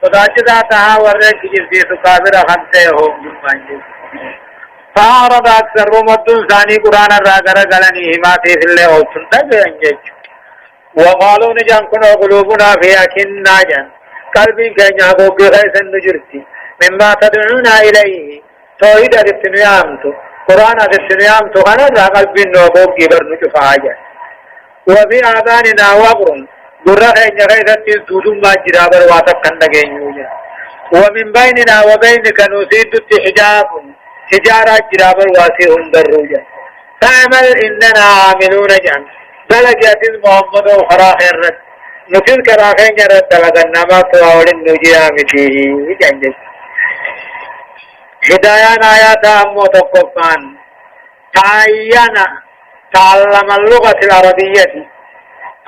فداجدا تها ورق جزي سكابر خنته هم جمعين فأعرض أكثر ومدن ثاني قرآن الراغر غلني هماتي في الله وسنتا بأنجج وقالوا نجان كنا قلوبنا في أكننا جان قلبي كينيا قوبي غيث النجرتي مما تدعونا إليه توحيد التنيامتو قرآن التنيامتو أنا قلبي نوقوبي برنجو فاجا وفي آذاننا وقر قرآن غيث الدودم ما جرابر واتقن نجينيوجا ومن بيننا وبينك نسيد حجاب حجارة جرابر واسع دروجا فعمل إننا عاملون جان بلجات محمد وخراخ الرد نكل كراخين جرد دلغنا ما تواول النجيا متيه جانجل هدايان آيات أمو تقفان تعيّن تعلم اللغة العربية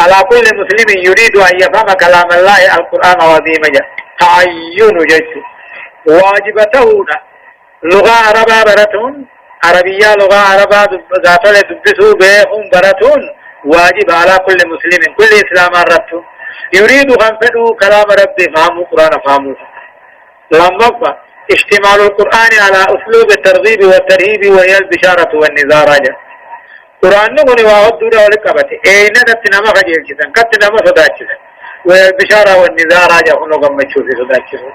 على كل مسلم يريد أن يفهم كلام الله القرآن العظيم تعيّن جيش واجبته لغة عربة براتون عربية لغة عربة ذات لدبسوا بهم براتون واجب على كل مسلم كل إسلام ربطه يريد خنفده كلام ربي فهمه قرآن فهمه لما اشتمال القرآن على أسلوب الترغيب والترهيب وهي البشارة والنذار راجع قرآن نقول وعدوا ولكبته اين نتنما خجيل جدا كتنما صداك جدا وهي البشارة والنذار راجع هنوكم مجشوفي صداك جدا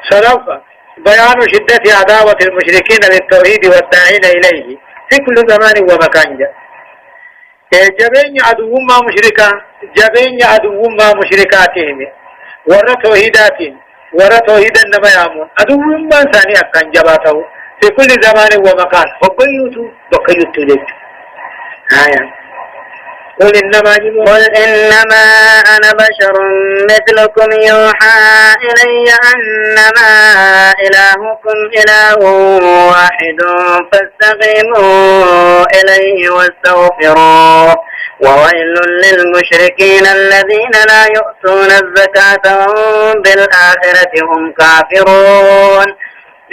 صدفة بيان شدة عداوة المشركين للتوحيد والداعين إليه في كل زمان ومكان جاء جبين عدو ما مشركا جبين عدو ما مشركاتهم ورى توحيداتهم ورى توحيد النما يامون عدو ما ثاني أكان جباته في كل زمان ومكان بقيوتو لك قل إنما أنا بشر مثلكم يوحى إلي أنما إلهكم إله واحد فاستقيموا إليه واستغفروه وويل للمشركين الذين لا يؤتون الزكاة وهم بالآخرة هم كافرون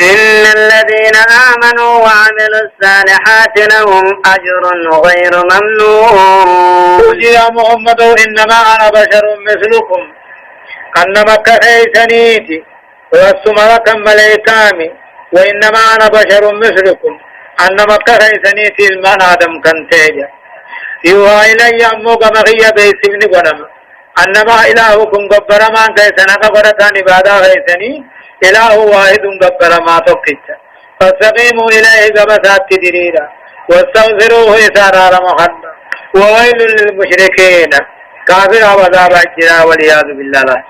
إن الذين آمنوا وعملوا الصالحات لهم أجر غير ممنون قل يا محمد إنما أنا بشر مثلكم أنما كخيسنيتي والسمرة ملائكامي وإنما أنا بشر مثلكم أنما كخيسنيتي المن آدم كنتيجا يوحى إلي أموك مغيّة بيسمني قنم أنما إلهكم قبر ما كيسنا قبرتان عبادة خيسني إله واحد قبر ما تقيت فاستقيموا إليه قبسات تدريرا واستغفروه إسارار محمد وويل للمشركين كافر وعذاب الجرى والعياذ بالله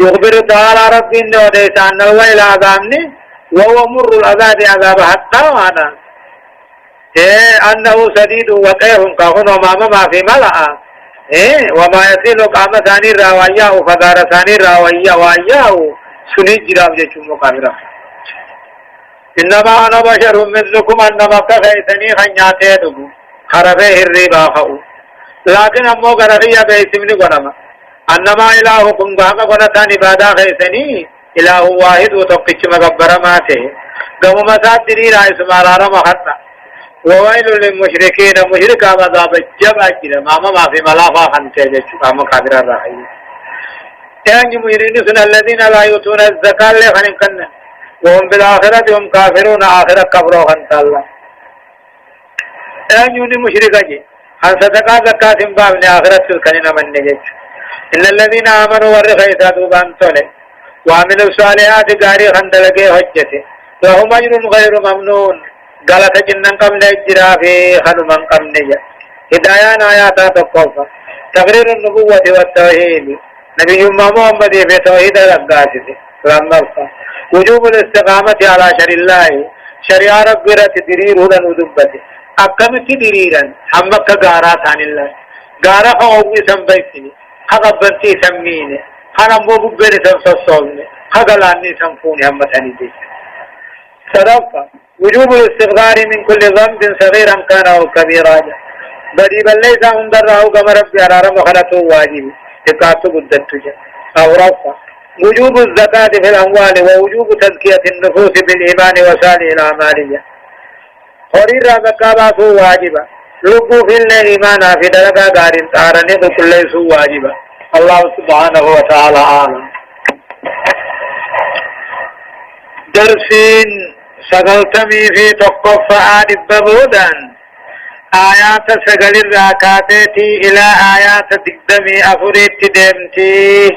يخبر تعالى ربي إنه وديس أنه وإلى عذابني وهو مر العذاب عذاب حتى وانا أنه سديد وقيهم كهن وما في ملأ وما يصير قام ثاني راوية وفدار ثاني راوية وياه سني جراب جچو مقابرة إنما أنا بشر مثلكم أنما كخيتني خنياته دبو خربه الربا خو لكن أمو غرقية بيسمني قنما أنما إلهكم قاقا قنتان عبادة خيتني إله واحد وتقش مقبرة ماته قم مساد ديري رئيس مالارا مخطا وويل للمشركين مشركا مذاب الجبع جدا ما في ملافا خنته جچو قام قادر الرحيم يعني مجرمين الذين لا يؤتون الزكاة لخنم كنا وهم بالآخرة هم كافرون آخرة كفروا خنت الله يعني مشركا جي هل صدقاء زكاة باب لآخرة الكنين من نجج إن الذين آمنوا ورخيصات وبانتولي وعملوا الصالحات قاري خنت لقي حجته لهم أجر غير ممنون قالت جنن قبل الجرافي خنمان قبل نجا هدايان آيات تقوفا تقرير النبوة والتوحيد نبي محمد في توحيد الأقاسد لما وجوب الاستقامة على شر الله شريعة ربرة ديرير هدى ودبته أكمت ديريرا حمك غارات عن الله غارا خوضي سنبيتني خغبنتي سميني خنمو ببري سنصصوني خغلاني سنفوني همتاني دي صدقة وجوب الاستغفار من كل ذنب صغيرا كان أو كبيرا بدي بل ليس انظره كما ربي أرارم وخلته واجب تقاطب الدتجة أو رفع وجوب الزكاة في الأموال ووجوب تزكية النفوس بالإيمان وصالح الأعمال خرير زكاة واجبة لقوا في الإيمان في درجة قارن تارنه كل سو واجبة الله سبحانه وتعالى عالم درسين سقلتمي في تقف آل ببودان آيات سقل الراكاتي إلى آيات تقدمي أفريت دمتي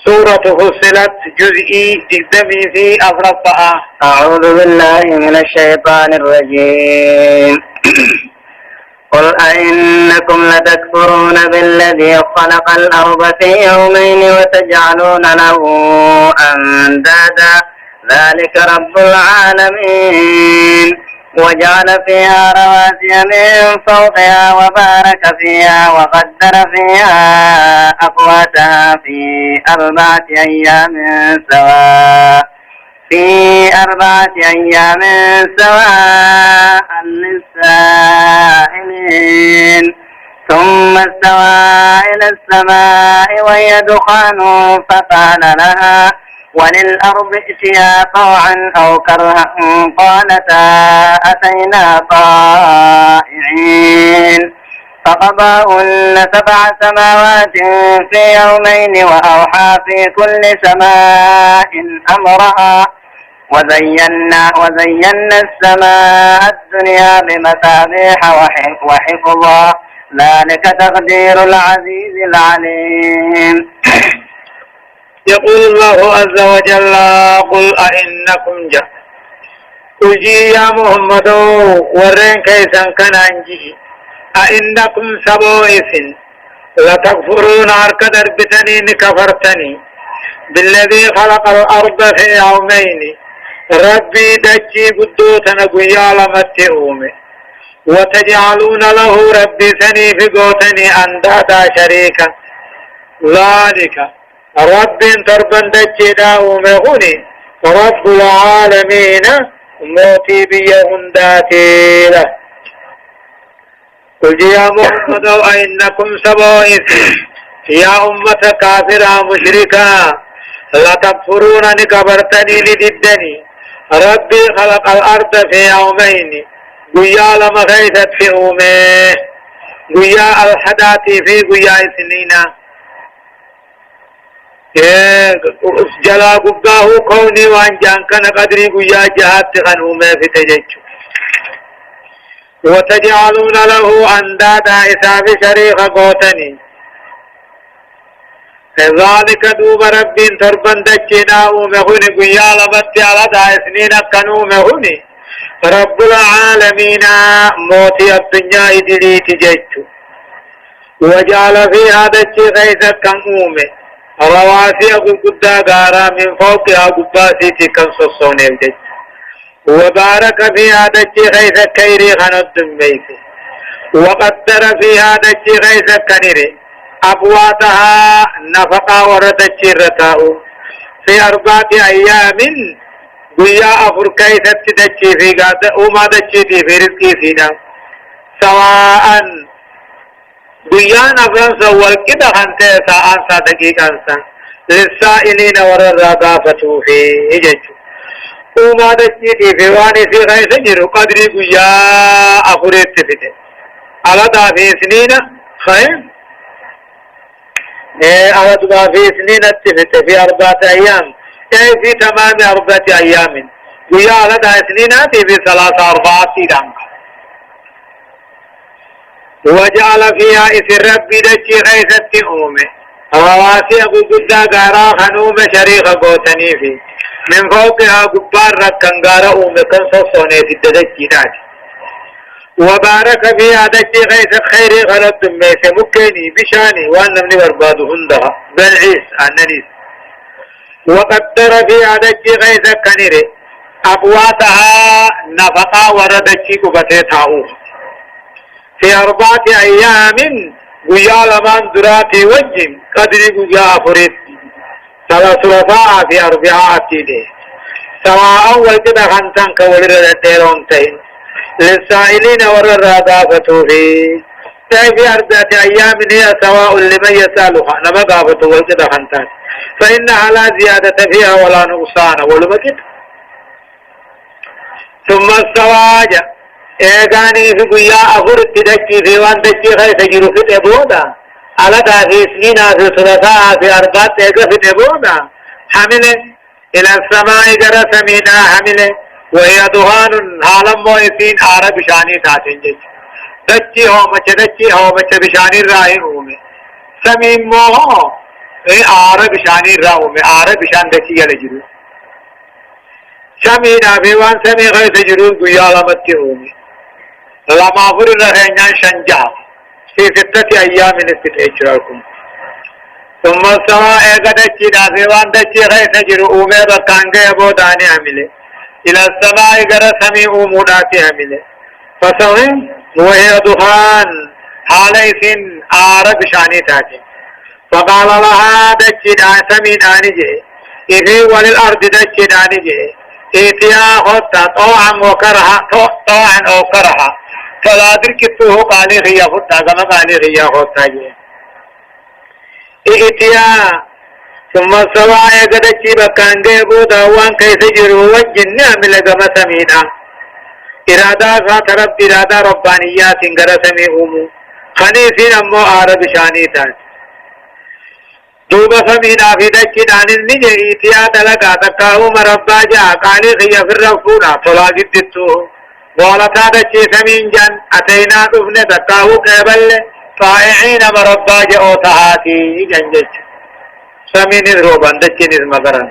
سورة فصلت جزئي تقدمي في أفرطها. أعوذ بالله من الشيطان الرجيم. قل أئنكم لتكفرون بالذي خلق الأرض في يومين وتجعلون له أندادا ذلك رب العالمين وجعل فيها رواسي من فوقها وبارك فيها وقدر فيها أقواتها في أربعة أيام سواء للسائلين ثم استوى إلى السماء وهي دخان فقال لها وللأرض ائتيا طوعا أو كرها قالتا أتينا طائعين فقضاهن 7 سماوات في يومين وأوحى في كل سماء أمرها وزينا السماء الدنيا بمصابيح وحفظا ذلك تقدير العزيز العليم. يقول الله عز وجل قل أئنكم جاء أجي يا محمد ورين كيسا كان أنجي أئنكم سبوئس لتكفرون أركدر بتنين كفرتني بالذي خلق الأرض في يومين ربي دجي قدوتنا قيالا متئومي وتجعلون له ربي سني في قوتني أندادا شريكا ذلك رب تربن دجي داومي غني رب العالمين موتي بيهن داتيلا. قل يا محمد أئنكم سبوئس يا أمة كافرة مشركة لتكفرون نكبرتني لددني ربي خلق الأرض في يومين قيا لما غيثت في أمه قيا الحداتي في قيا سنين جلا قباه كوني وانجان كان قدري قيا جهات خن أمه في تجج وتجعلون له أندادا إساب شريخ قوتني ذلك دوب رب تربن دجنا أمهني قيا لمت على دائسنين كنومهني رب العالمين موتي الدنيا إدري تجج وجعل فيها دجي غيث كنومه رواسي قدا غارا من فوقها قباسي كن صصوني الجج وبارك فيها دجي غيث كيري غنط ميسي وقدر فيها دجي غيث كنيري أبواتها نفقا وردتشي الرتاء في 4 أيام قيا أفر كيست تدتشي في قادة وما دتشي في رزقي فينا سواء قيا نفرن سوال كده خانته ساعة دقيقة للسائلين وررقافة في إجج وما دتشي في واني في غيث جرو قدري قيا أفر اتفته على دافي سنين خير أردنا في سنين التفت في 4 أيام أي في تمام 4 أيام ويا لدى سنين في 3-4 أيام وجعل فيها إثر ربي دجي غيثة أمه رواسي قد غارا خنوم شريخ قوتني في من فوقها قبار ركن غارا أمه كن صصوني في الدجي داج وبارك فيها دجي غيث خير غلط ميس مكيني بشاني وانا من برباده هندها بالعيس الننيس وقدر فيها دجي غيث كنيري أبواتها نفقا وردجي قبتها في 4 أيام قيا لمن دراتي وجم قدري قيا أفريد 3 في 4 سواء وجد خانتان كولر الديرونتين للسائلين والرادافة في 4 أيام هي سواء لمن يسألها لما قافة وجد خانتان فإنها لا زيادة فيها ولا نقصان ولمكت ثم السواج إيغاني في قيا أفر التدكي في وان دكي خيس جرو في تبودا على في سنين في ثلاثاء في أربعة في نبونا حمله إلى السماء جرى سمينا حمله وهي دهان عالم مويسين عرب شاني تاتين جيش دچي هو مچ بشاني راهي اومي سمين مو عرب شاني راومي عرب شان دچي يلجرو سمينا بيوان سمي غير تجرو قيالا متي اومي لما فر رهنان شنجا في 6 أيام استتأجركم ثم السماء قدچي داسوان دچي غير تجرو اومي بكانگه ابو داني عمله إلى السماء قرى سمي اوموداتي عمله فسوين وهي دخان حاليس عرب شاني تاتي فقال لها دچي سمين آنجي إذي وللأرض دچي آنجي إتيا خطا طوعا وكرها طوعا أو كرها فلا دركتوه قالي غيا خطا كما قالي غيا خطا إتيا ثم السواء قدچي بكان ديبو داوان كيف جروا وجن نعمل كما سمينا إرادة ذات رب إرادة ربانيات غير سميهم خنيسين أمو عرب شانيتان دوبا سمينا في دچي دان النجي إتيا دلقا تقاو مربا جاء قالي غيا في الرفونا طلاقت دتوه والتا دچي سمين جان أتينا دفن تقاو قبل طائعين مربا جاء تهاتي جنجج سمين الروبان دچي نزمقران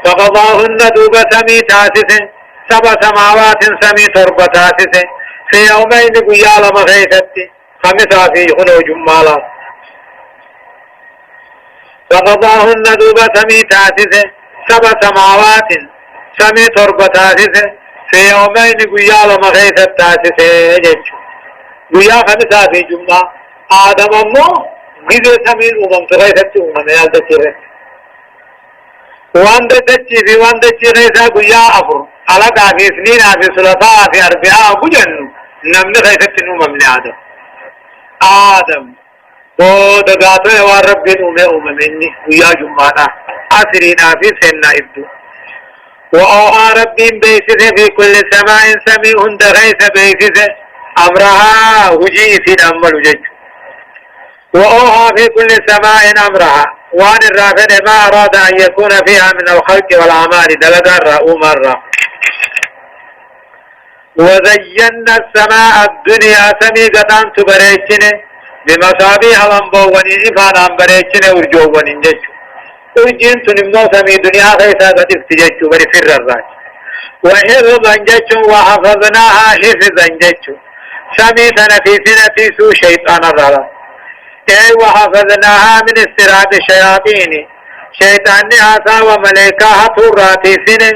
فقضاهن دوبا سمي تاسسن 7 سماوات سمي تربتات في يومين قيال مغيثتي 5 في خلو جمالا فقضاهن دوب سمي تاسس 7 سماوات سمي تربتات في يومين قيال مغيثتات جيش قيا 5 في جمع آدم أمو قذ سمين تغيثتي يالتكيرت وان دچي في وان دچي غيثا قيا أفر على في سنين في ثلاثاء في أربعاء بجن نمن غيثت نوم من آدم ودقاته ورب مني ويا جمعنا أسرنا في سنة إبدو وأوها رب بيسث في كل سماء سميع دغيث بيسث أمرها وجي في الأمل جج وأوها في كل سماء أمرها وان الرافد ما أراد أن يكون فيها من الخلق والأعمال دلدر مرة وزينا السماء الدنيا سميقة تبريشن بمصابيح لنبواني إفانا بريشن ورجواني جج ورجين تنمو سمي دنيا خيسا قد افتجج برفر الراج وحفظا جج وحفظناها حفظا جج سمي سنة سو شيطان الرلا اي وحفظناها من استراد الشياطين شيطان آسا وملائكة طراتي سنة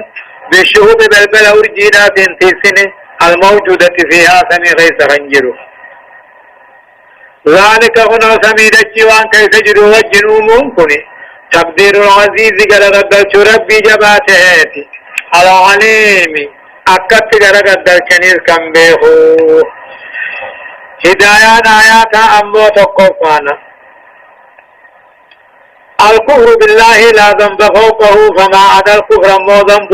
بالشهود بلبل ورجينات سنة الموجودة فيها سمي غيث غنجرو ذلك هنا سمي دجوان كيف جرو وجنو ممكن تقدير العزيز قرقدر ربي جباتهاتي على عليمي أكت قرقدر كنير كم بيهو هدايان آيات أمو تقفانا الكفر بالله لا ذنب فوقه فما عدا الكفر مو ذنب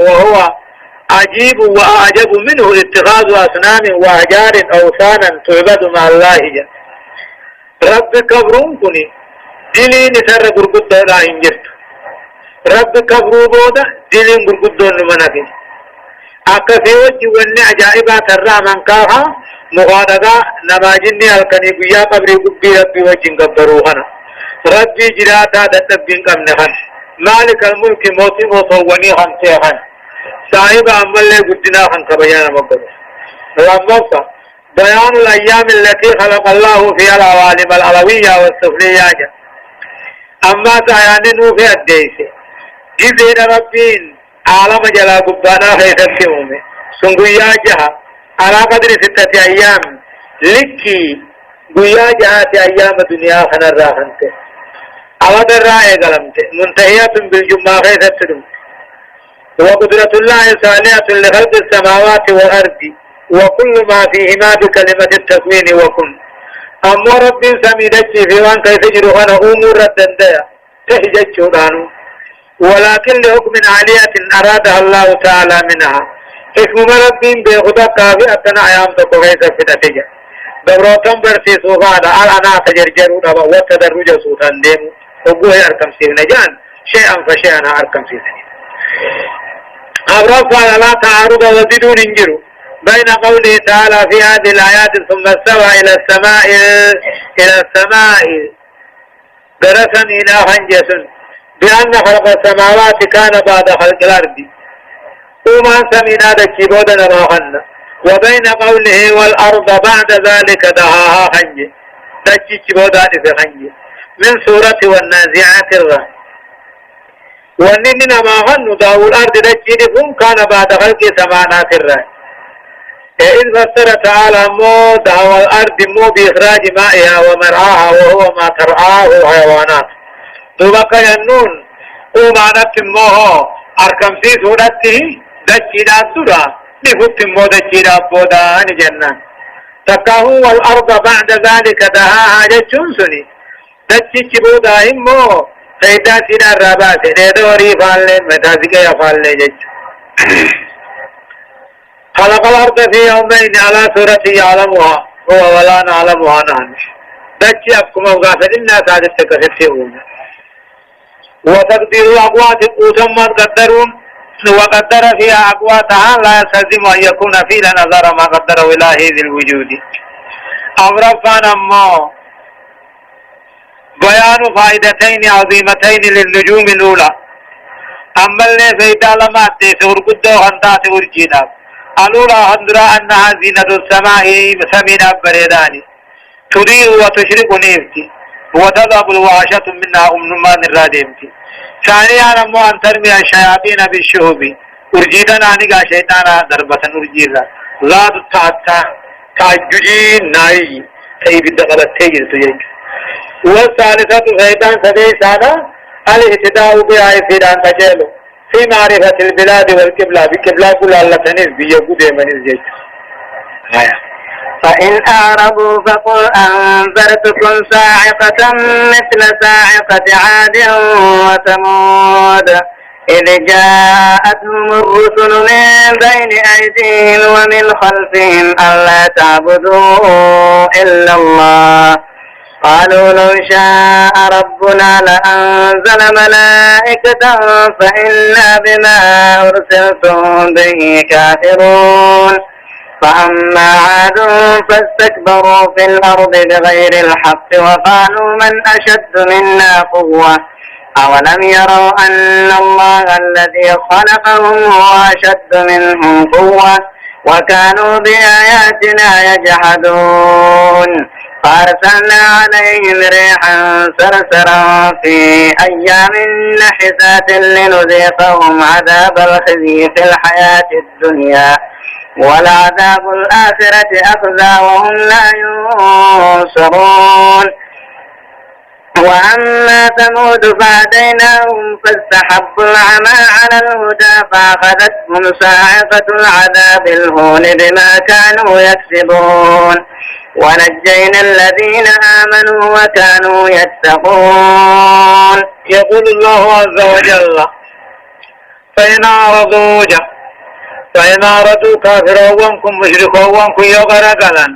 وهو عجيب وأعجب منه اتخاذ أصنام وأحجار أوثانا تعبد مع الله رب كبرون كني دلي نسر غرغد لا انجرت رب كبرو بودا دلي غرغد نمنافي أكثيوج ون عجائبات الرحمن كاها مغادقا نماجني الكني بيا قبري قبي ربي وجن قبروهنا ربي جراتا دتبين كم نهن مالك الملك موتي وصوني خمسيهن صاحب عمل قدنا خن كبيان مقبل رمضة بيان الأيام التي خلق الله فيها العوالم العلوية والسفلية أما سيانين في الديس إذن ربين عالم جلا قبانا خيثتهم سنقيا جها على قدر 6 أيام لكي قيا جها أيام الدنيا خنا الراحنت أود الرائع قلمت منتهية بالجمعة خيثتهم وقدرة الله صالحة لخلق السماوات والأرض وكل ما فيهما بكلمة التكوين وكن أما رب سميدك في وان كيف جرغنا أمور الدندية تهجج شورانو ولكن لحكم عالية أرادها الله تعالى منها اسم رب بخدا كافي أتنا عيام تقويس في نتيجة دبروتم برسي صوفانا على أنا تجرجرون أبا وتدرج صوتان ديم وقوه أركم سيغنا جان شيئا فشيئا أركم سيغنا أبرفع لا تعارض وزدون انجروا بين قوله تعالى في هذه الآيات ثم استوى إلى السماء درسا إلى هنجس بأن خلق السماوات كان بعد خلق الأرض وما سمينا دكيبودا نراهن وبين قوله والأرض بعد ذلك دهاها هنج دكيبودا نفهنج من سورة والنازعات الرحم ونننا ما هن داو الأرض دكيبهم كان بعد خلق سمانات الرحم إذ فسر تعالى مو دعوى الأرض مو بإخراج مائها ومرعاها وهو ما ترعاه حيوانات دوبك ينون ومعنى موه أركم في سورته دجينا الدرا بفت مو دجينا بودا جنة تكاهو والأرض بعد ذلك دهاها جتشنسني دجيش بودا همو سيدا سينا الرابات ندوري فالين متازك يفالين جتش خلق الأرض في يومين على سورة يعلمها هو ولا نعلمها نحن دجي أبكم أوقافة الناس هذا التكسر وتقدير الأقوات أسمى قدرون وقدر فيها أقواتها لا يستلزم أن يكون فيها نظر ما قدره إلهي ذي الوجود أمرفان أمو بيان فائدتين عظيمتين للنجوم الأولى أما اللي فيدا لما تسور قدو هنتات ورجينا الأولى هندرا أنها زينة السماء سمينة بريداني تضيء وتشرق نيفتي وتذهب الوحشة منها نمان الرادمتي ثانيا نمو أن ترمي الشياطين بالشهب أرجيدا نانيقا شيطانا ضربة أرجيدا لا تتعطى تعججي ناي تيب الدقلة تيجي تيجي والثالثة شيطان سديسانا الاهتداء بها فيدان تجيلو في معرفة البلاد والقبلة بقبلة كل الله تنز بيقود من الزيت فإن أعرضوا فقل أنذرتكم صاعقة مثل صاعقة عاد وثمود إذ جاءتهم الرسل من بين أيديهم ومن خلفهم ألا تعبدوا إلا الله قالوا لو شاء ربنا لأنزل ملائكة فإنا بما أرسلتم به كافرون فأما عاد فاستكبروا في الأرض بغير الحق وقالوا من أشد منا قوة أولم يروا أن الله الذي خلقهم هو أشد منهم قوة وكانوا بآياتنا يجحدون فأرسلنا عليهم ريحا صرصرا في أيام نحسات لنذيقهم عذاب الخزي في الحياة الدنيا ولعذاب الآخرة أخزى وهم لا ينصرون وأما ثمود فهديناهم فاستحبوا العمى على الهدى فأخذتهم صاعقة العذاب الهون بما كانوا يكسبون ونجينا الذين آمنوا وكانوا يتقون. يقول الله عز وجل فإن أعرضوا كافروا وانكم مشركوا وانكم يغرقلا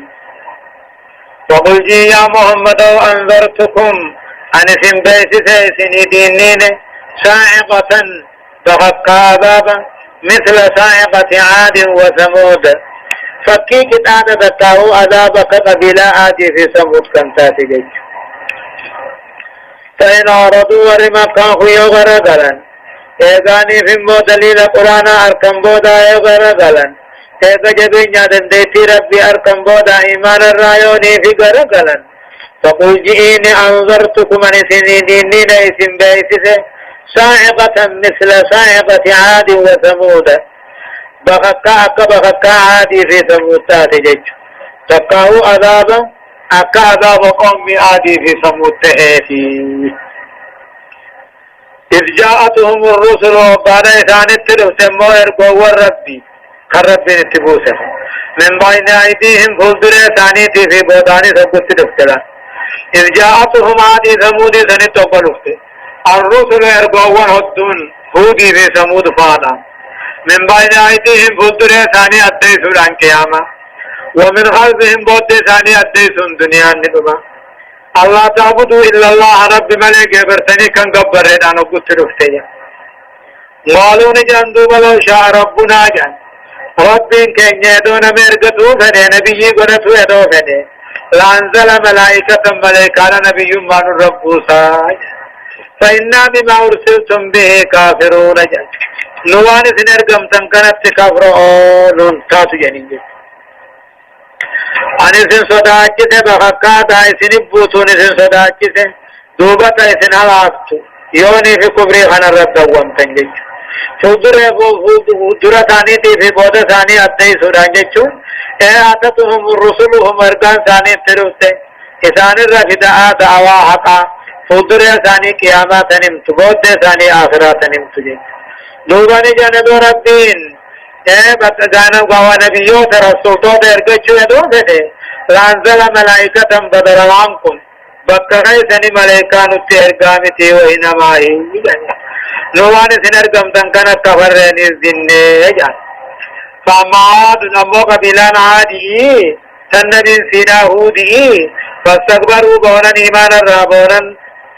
فقل جي يا محمد أنذرتكم أن اسم بيس سيسني دينين صاعقة تغقى عذابا مثل صاعقة عاد وثمود فكي كتانا تتاو عذابك قبيلة عادي في ثمود كنتاتي جيش فإن أعرضوا ورمكاه يغرقلا إذاني في دليل القرآن أركم بودا يغرقلا إذا جبين دنديتي ربي أركم بودا إيمان الرايوني في غرقلا فقل جئيني أنظرتكم أن سنينين اسم بيسس صاعقة مثل صاعقة عاد وثمود بغكا عادي في ثمود تاتي تقاو عذابا أكا عذاب قوم عادي في ثمود تهيتي إذ جاءتهم الرسل وقال إذان التلوث موئر قوة ربي كالرب نتبوسه من بين أيديهم فلدر ثانيتي في بوداني سبت دفتلا إذ جاءتهم عادي ثمود سنت وقلفت الرسل إرقوان هدون هودي في ثمود فانا من بين أيديهم فلدر ثاني أدي سوران قيامة ومن خلفهم بود ثاني أديسون دنيا ندما الله تعبدوا إلا الله رب ملك برتني كان قبر أنا قلت رفتيا قالوا نجان دوبلو شاء ربنا جان رب كن يدون مرقتو فني نبي قنتو يدو فني لانزل ملائكة ملائكة نبي من الرب ساج فإنا بما أرسلتم به كافرون جان نوان سنرقم تنكنت كفرون تاسو جانين أني سن صداقته بحقاتا إسن بوتون سن صداقته دوبتا إسن حلافتو يوني في كبري خنا رب دوام تنجج فدرة ثاني في بودة ثاني أتني سورانججون آتتهم رسلهم أركان ثاني تروته إسان الرفداء دعوا حقا فدرة ثاني قيامات نمت بودة ثاني آخرات نمت جج دوباني جانب ربين بتجانا قوا نبيو ترسوتو درجة يدو بده لانزل ملائكة بدر عنكم بكرة سني ملائكة نتيرجامي تيو إنما هي نوان سنرجم تنكنا كفرين الزنة جان فما نمو قبيلان عادي سنبين سيدا هودي فاستكبروا بونا إيمان الرابونا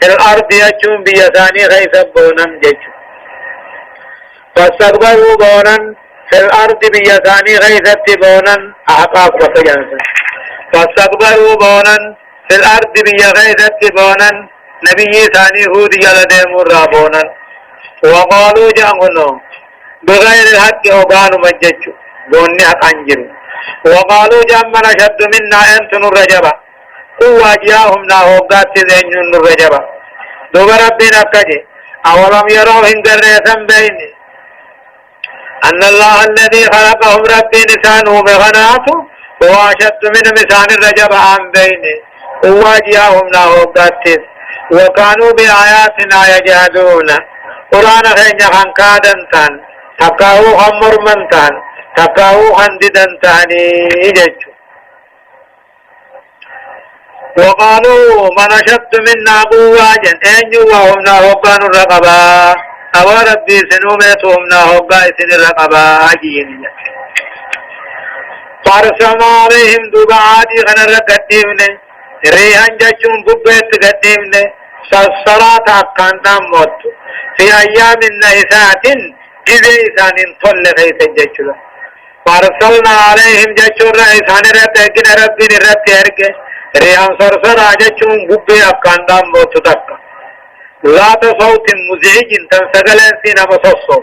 الأرض يجون بيساني غيث بونا جيجو فاستكبروا بونا في الأرض بيساني غيثت بونا أحقاق وفجانسا فاستكبروا بونا في الأرض بيغيثت بونا نبي ثاني هود يلدهم الرابونا وقالوا جاءوا بغير الحق وقالوا مججوا بوني حق أنجروا وقالوا جاء من أشد منا أنتن الرجبة قوة جاءهم ناهوقات ذهن الرجبة دوب ربنا كجي أولم يروا هنگرية بيني أن الله الذي خلقهم ربي نسانه بغناته هو أشد من مسان الرجب عن بينه هو جاءهم ناهوقات وكانوا بآياتنا يجهدون قرآن خين خان كادن تان تقاو خمر من تان تقاو خنددن تاني إججو وقالوا من أشد منا قوة أنجوا وهم ناهوقان الرقبا أو ربي سنومتهم ناهوقا إسن الرقبا أجين فارسلنا عليهم دبعاتي غنر قديمنا ريحان جاچون ببت قديمنا سلسلات أقانتان موت في أيام نحسات جزي إسان طل غيث جاچولا فارسلنا عليهم جاچون رئيسان رتاكين ربين رتاك ريحان سرسل جاچون ببت أقانتان موت تقا ذات صوت مزعج تنسقلن سين مصصو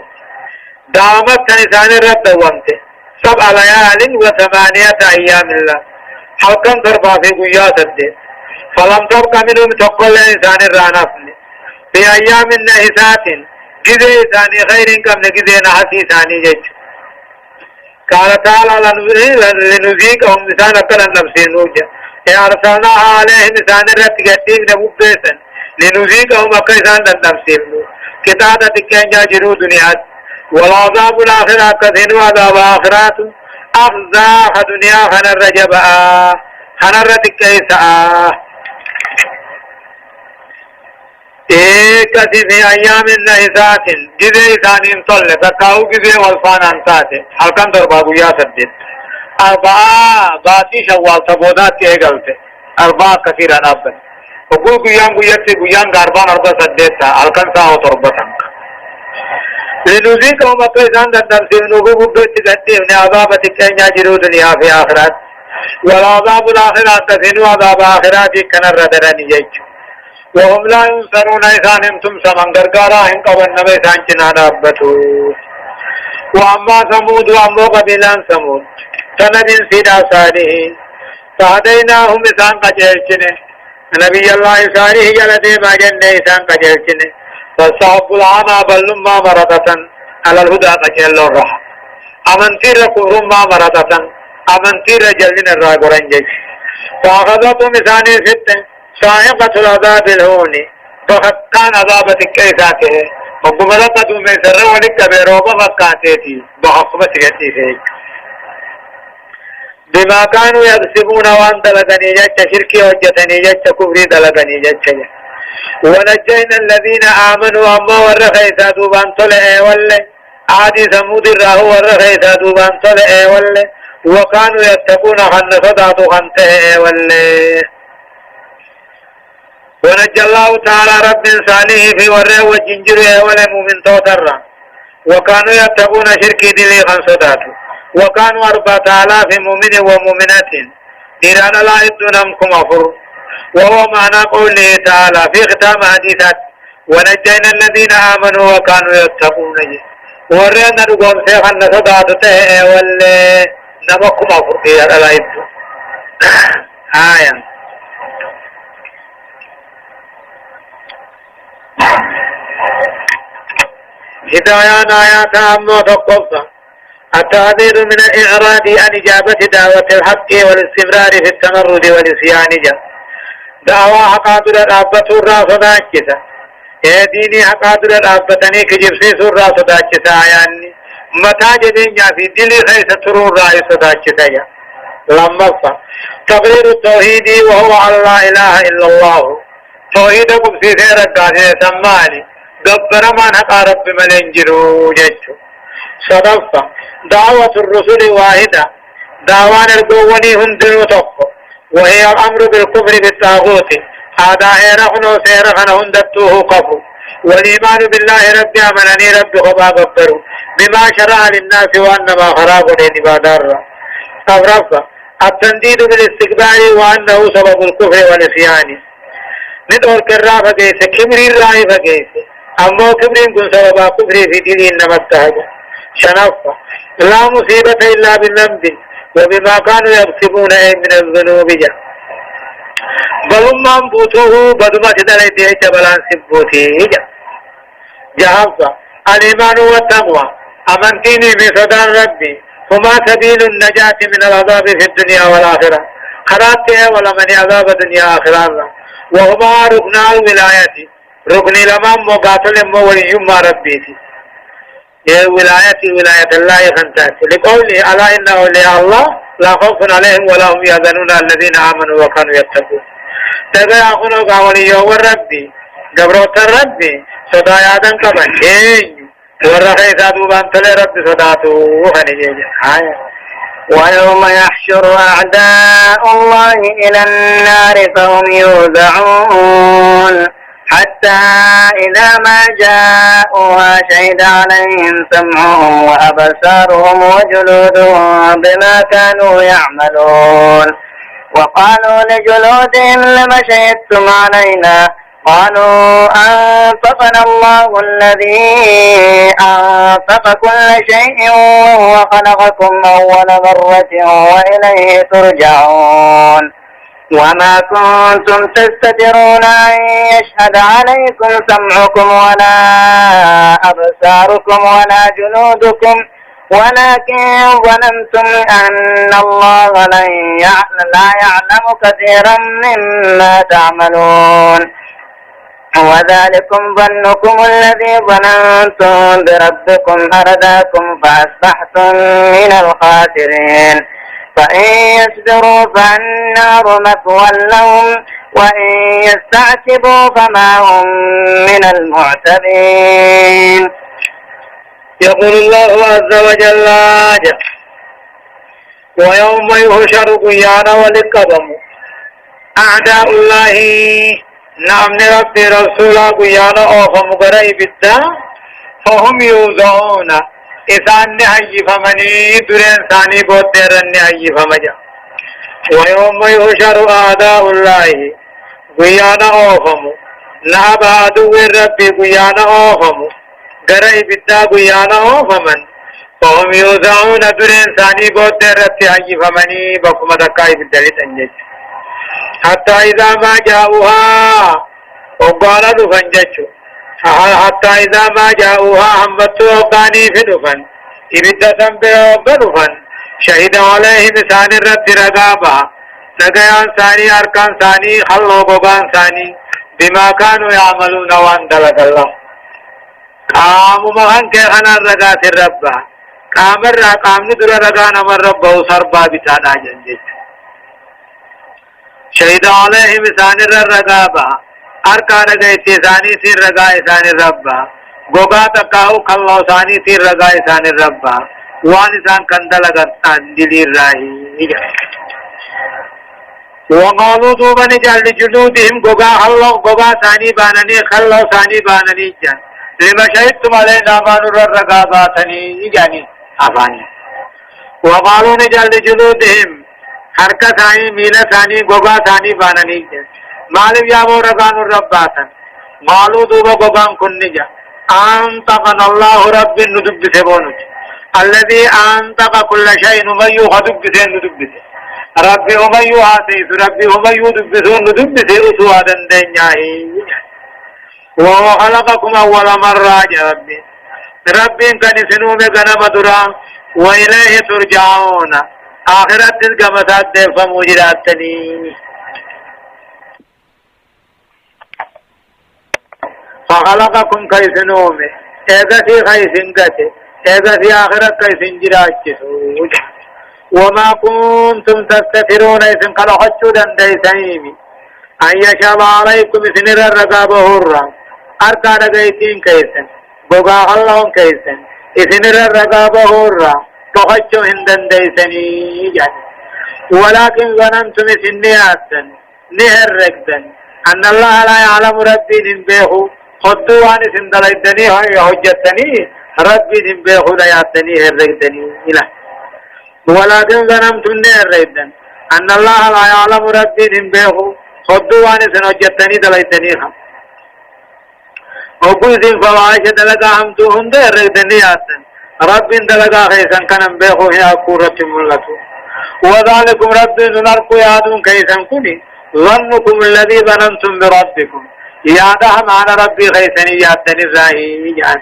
دامت تنسان رب وانته 7 ليال و8 أيام الله حلقا ضربا في قياسة دي فلم تبقى منهم تقل إنسان الرانفن في أيام نحسات جزي إنساني غير كم نجزي نحسي ثاني جيش قال تعالى لنذيقهم إنسان أكل النفس نوجه أرسلنا عليهم إنسان رب قديم نبوك بيسن لنذيقهم أكل إنسان النفس كتابة كان جاجروا دنيات والعذاب الآخرة كثير وعذاب آخرات أخذاها دنيا خنر رجبا خنر تكيسا كثير في أيام النحسات جذي ثاني صلى تكاو جذي والفان أنساته حلقا دربابو يا سدد 4 باتي شوال سبودات كيغلته 4 كثيرا أبدا وقل قيام غاربان 4 سددتا حلقا ساو تربتنك لنذيقهم أقيسان تنسي نبوه بيتكتهم عذابة كينيا جرو دنيا في آخرات والعذاب الآخرات كثير عذاب آخرات كنر ردراني جيج وهم لا ينصرون إسانهم تمسا من غرغاراهم قوان نبي سانچنا نابتو وأما ثمود وأما قبيلان ثمود سنبين سيدا صالحين فهديناهم إسان قجلچنه نبي الله صالح جلده ما جنه إسان قجلچنه فالصحب العامى بلن ما مرضة على الهدى قجل الرح أمنتير كفر ما مرضة أمنتير جلن الراقران جيش فأخذتهم إساني ستة صاعقة العذاب الهون فقد كان عذابة كيساته وقمدت دومي سر ولك بروبة مكاتيتي بحكمة كتيسي بما كانوا يكسبون وان دلقني جيش شركي وجتني جيش كفري دلقني جيش ونجينا الذين آمنوا أما ورخيثا دوبان طلع وله عادي ثمود الراه ورخيثا دوبان طلع وله وكانوا يتقون خن صداتو خنته واللي ونجى الله تعالى رب صالح في وره وجنجره ولا مؤمن توتر وكانوا يتقون شركي دلي خن صداتو وكانوا 4000 مؤمن ومؤمنات إيران لا يدونهم أفر وهو معنى قوله تعالى في ختام حديثات ونجينا الذين آمنوا وكانوا يتقون ورنا نقول في خن صداتو واللي نمكم أفر إيران لا يدون آية هدايان آيات أمو تقصى التعبير من الإعراض عن إجابة دعوة الحق والاستمرار في التمرد والإسيان دعوة حقادر الأبة الرأس داكسة ديني حقادر الأبتني كجبسي الرأس داكسة يعني متى جدين في دلي خيسة ترون رأس داكسة لما تقرير التوحيد وهو على لا إله إلا الله توحيدكم في خير الداخل سماني دبر ما نقى رب ملنجرو جيشو صدفة دعوة الرسل واحدة دعوان القواني هندنو تقو وهي الأمر بالكفر بالطاغوت هذا هيرخن وسيرخن هندتوه قفو والإيمان بالله رب أمنني رب خبا قبرو بما شرع للناس وأنما خراب لنبادر أغرفة التنديد بالاستقبال وأنه سبب الكفر والإسيان ندور كرافة جيسة كبري الرائفة جيسة أما كبرين كن سببا كفري في دين إنما التهجة شنفة لا مصيبة إلا بالذنب وبما كانوا يكسبون من الذنوب بل ما انبوته بدما تدليته جبلان سبوته جهفة الإيمان والتقوى أمنتيني بصدان ربي هما سبيل النجاة من العذاب في الدنيا والآخرة خراتها ولمن عذاب الدنيا آخرة وهما ركن الولاية ركن لما مقاتل مولي ما ربيتي يا ولاية الله خنتات لقوله ألا إن أولياء الله لا خوف عليهم ولا هم يحزنون الذين آمنوا وكانوا يتقون تبع أخونا قولي يوم ربي قبروت ربي صدا يادن كمان ورخي سادو بانتلي ربي صداتو وخني ويوم يحشر أعداء الله إلى النار فهم يوزعون حتى إذا ما جاءوها شهد عليهم سمعهم وأبصارهم وجلودهم بما كانوا يعملون وقالوا لجلودهم لم شهدتم علينا قالوا أنطقنا الله الذي أنطق كل شيء وهو خلقكم أول مرة وإليه ترجعون وما كنتم تستترون أن يشهد عليكم سمعكم ولا أبصاركم ولا جلودكم ولكن ظننتم أن الله لا يعلم كثيرا مما تعملون وذلكم ظنكم الذي ظننتم بربكم أرداكم فأصبحتم من الخاسرين فإن يصبروا فالنار مثوى لهم وإن يستعتبوا فما هم من المعتبين. يقول الله عز وجل ويوم يحشر قيانا ولقدم أعداء الله نعم ربي رسولا قيانا أوفم قرأي بالدا فهم يوزعون إسان نحيي فمني درين ثاني بود ديرن نحيي فمجا ويوم يحشر أعداء الله قيانا أوفم نعب عدو ربي قيانا أوفم قرأي بالدا قيانا أوفمن فهم يوزعون درين ثاني بود ديرن نحيي فمني بكم دكاي بالدليل أنجج حتى إذا ما جاءوها وقال دفن جتشو حتى إذا ما جاءوها همتوا وقاني في دفن إبدا سنبه وقدفن شهد عليه مسان الرد رقابا نقيان ثاني أركان ثاني خلو بقان ثاني بما كانوا يعملون وان دلق الله قاموا مغان كيخنا الرقات الرب قام ندر رقان من ربه صربا بتانا جنجت شهد عليه مسان الرقابا أركان جيتي ثاني سير رقاء ثاني ربا غوغا تقاو خلو ثاني سير رقاء ثاني ربا وانسان كندلغت اندل الراهي وقالوا دوبا نجعل لجلودهم قوقا ثاني بانني خلو ثاني بانني جان لما شهدتم علينا ما نرى الرقاباتني يعني أفاني وقالوا نجعل لجلودهم حركة ثاني ميلة ثاني قوقا ثاني بانني جان مالب يابو رقان الرباتا قالوا دوبا قوقا كن نجا أنطقنا الله رب ندب سبونك الذي أنطق كل شيء نميو خدب سين ندب سين ربي هم يواتيس ربي هم يدبسون ندبسي أسوادا دنياهي وهو خلقكم أول مرة يا ربي ربي كان سنوم غنم درا وإليه ترجعون آخرت القمسات دفع مجراتني فخلقكم كي سنوم إذا في خيس انقته إذا في آخرت كيس انجراتشسون وما كنتم تستترون إذن قد حجوا دنديسيني أن يشاب عليكم سنر الرقابة هرا أركان قيتين كيسن بقى الله كيسن سنر الرقابة هرا تحجوا هندنديسني يعني ولكن ظننتم سنياتا نهر ركدا أن الله لا يعلم ربي ننبيه خدوا عن سندليتني حجتني ربي ننبيه لا يعتني هرقدني إله ولكن ظننت الريدا أن الله لا يعلم ربي به خدوا عن سنوجتني دليتنيها وقلت فواحش دلقا همتوهم دي الريدني آتن رب دلقا خيسا كان به هي أكورة ملته وذلكم رب نرقوا يادون كيسا كني ظنكم الذي ظننتم بربكم يادها معنا ربي خيسني ياتني الراهي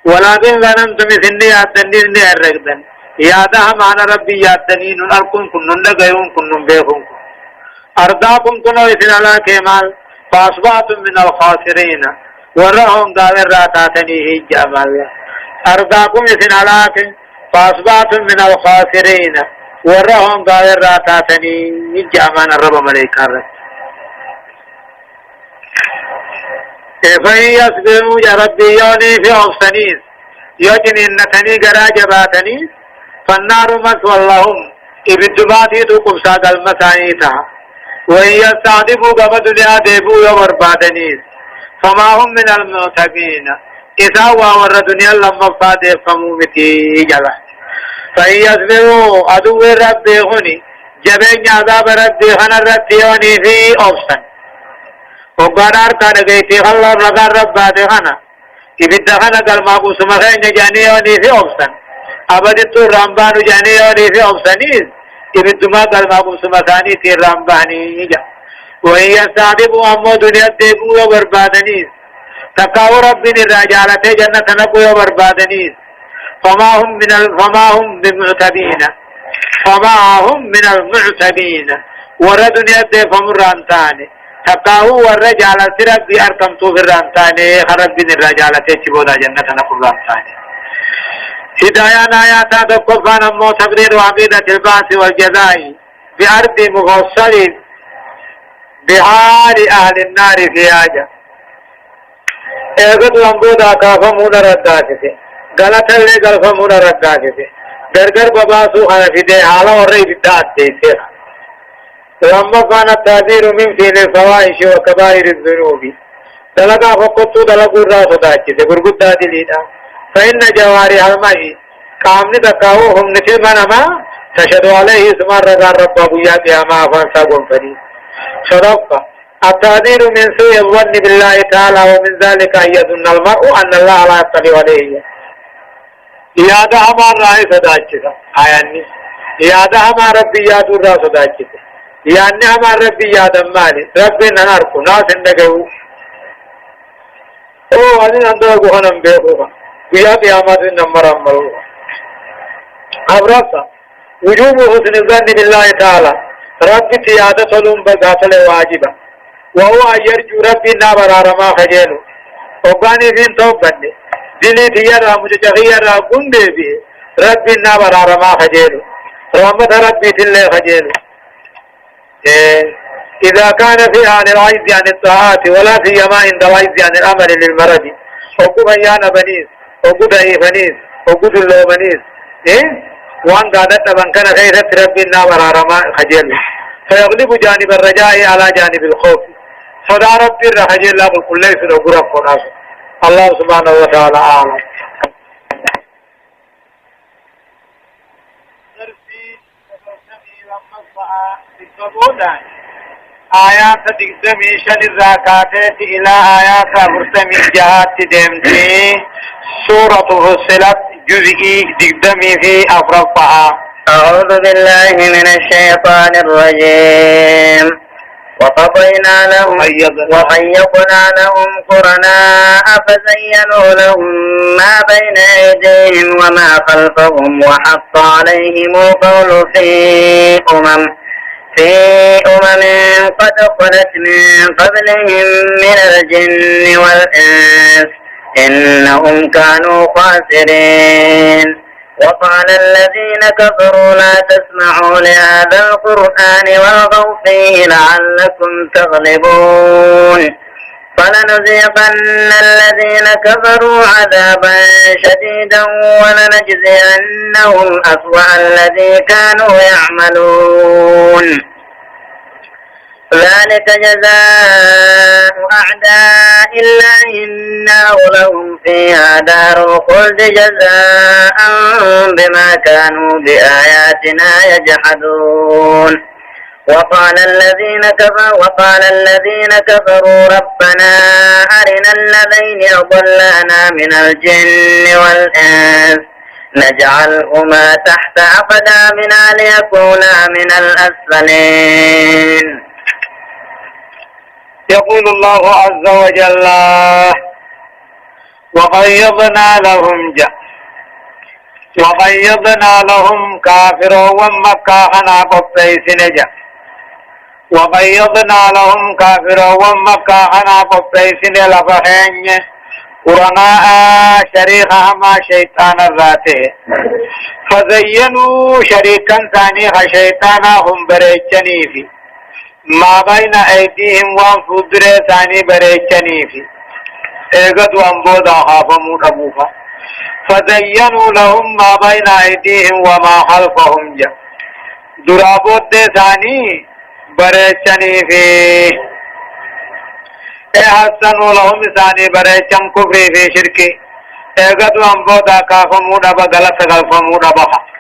ولكن ظننتم سني ياتني الريدا يادها معنا ربي ياتنين أركم كنن لغيون كنن بيهم أرداكم كنو إذن على كمال فأصبحتم من الخاسرين ورهم قابل راتاتني هجامل أرداكم إذن على فأصبحتم من الخاسرين ورهم قابل راتاتني هجامل الرب مليكا فإن يصبروا يا ربي يوني في أفسنيس يجني النتني قراجباتني فالنار مثوى لهم ابتباتي تقم ساق المسانيتا وإن يستعذبوا قم دنيا ديبوا يوربادنيس فما هم من المعتقين إذا ور دنيا لما فادي فمومتي جلا فإن يصبروا عدو ربي هني جبين عذاب ربي خنا ربيوني في أفسن وقدار كان قيتي خلال رقار ربادي خنا ابتدا خنا قلما قسمخين جانيوني في أفسن أبدتو رامبانو جانيوني في أفسنيز ابتما قلما قسمخاني في رامباني جا وإن يستعذبوا أمو دنيا ديبوا وبربادنيز تقاو ربين الرجالة جنة نقو وبربادنيز فما هم بمعتبين فما هم من المعتبين ورد دنيا ديبهم رانتاني تقاو والرجالة ربي أركمتو في الرانتاني خربين الرجالة تبودا جنة نقو رانتاني هداية آيات تقفان أمو تقرير عقيدة البعث والجزاء بأرض مفصل بحال أهل النار في حاجة اغد لنبودا كافمون رداتي غلط اللي غلفمون رداتي درگر بباسو خنفده حالا ورّي بدات ديسيرا لما كان التعذير من فعل الفواحش وكبائر الذنوب دلقا فقطو دلقو الراس داتي برقود داتي لينا فإن جوارح المعي قامني تقاوهم نتل منما تشهد عليه اسم الرقار ربه يا قياما فانسا قنفني صدق التعذير من سوء الظن بالله تعالى ومن ذلك أن يظن المرء أن الله لا يطلع عليه يادا ہمار رائے صداچتا آیانی یادا ہمار ربی یادو را صداچتا یعنی ہمار ربی یادم مالی ربی ننار کو ناس اندگو او ازین اندر گوھنم بے ہوگا ویا قیامت نمبر عمل ہوگا اب رسا وجوب حسن الظن بالله تعالى رب تیادت علوم بغافل واجبا وهو يرجو ربي نابر رما خجلو وقاني فين توبني دلي تيارا مجتغيرا قندي به ربي نابر رما خجلو رحمة ربي تلي خجلو إذا كان فيها عن العيز عن الطاعات ولا سيما عند العيز عن الأمل للمرض وقف أيان بنيس وقف أي بنيس وقف اللو بنيس إيه وان قادت من كان خيرة ربنا ورارما خجل فيغلب جانب الرجاء على جانب الخوف صدى ربي الرخجل لا بالكل يسر وقرب قناس الله سبحانه وتعالى أعلم آيات تقدمي شن الزكاة إلى آيات مرتمي جهات دمتي سورة فصلت جزئي تقدمي في أفرقها أعوذ بالله من الشيطان الرجيم وقيضنا لهم قرناء فزينوا لهم ما بين أيديهم وما خلفهم وحق عليهم القول في أمم قد خلت من قبلهم من الجن والإنس إنهم كانوا خاسرين وقال الذين كفروا لا تسمعوا لهذا القرآن والغوا فيه لعلكم تغلبون فلنذيقن الذين كفروا عذابا شديدا ولنجزينهم أسوأ الذي كانوا يعملون ذلك جزاء أعداء الله النار لهم فيها دار الخلد جزاء بما كانوا بآياتنا يجحدون وقال الذين كفروا ربنا أرنا الذين أضلانا من الجن والإنس نجعلهما تحت أقدامنا ليكونا من الأسفلين يقول الله عز وجل وقيضنا لهم كافرا ومكة أنا قبيس نجا وقيضنا لهم كافرا ومكة أنا قبيس لفهن قرناء شريكها ما شيطان الراته فزينوا شريكا ثاني شيطانهم بريتشني في ما بين أيديهم وانفضر ثاني بريتشني في ايقظ وانبودا خافموا أبوها فزينوا لهم ما بين أيديهم وما خلفهم جا درابوت ثاني بريتشني في احسنوا لهم ثاني بريتشن كفري في شركي ايقظ وانبودا خافموا أبا غلط غلفموا أبوها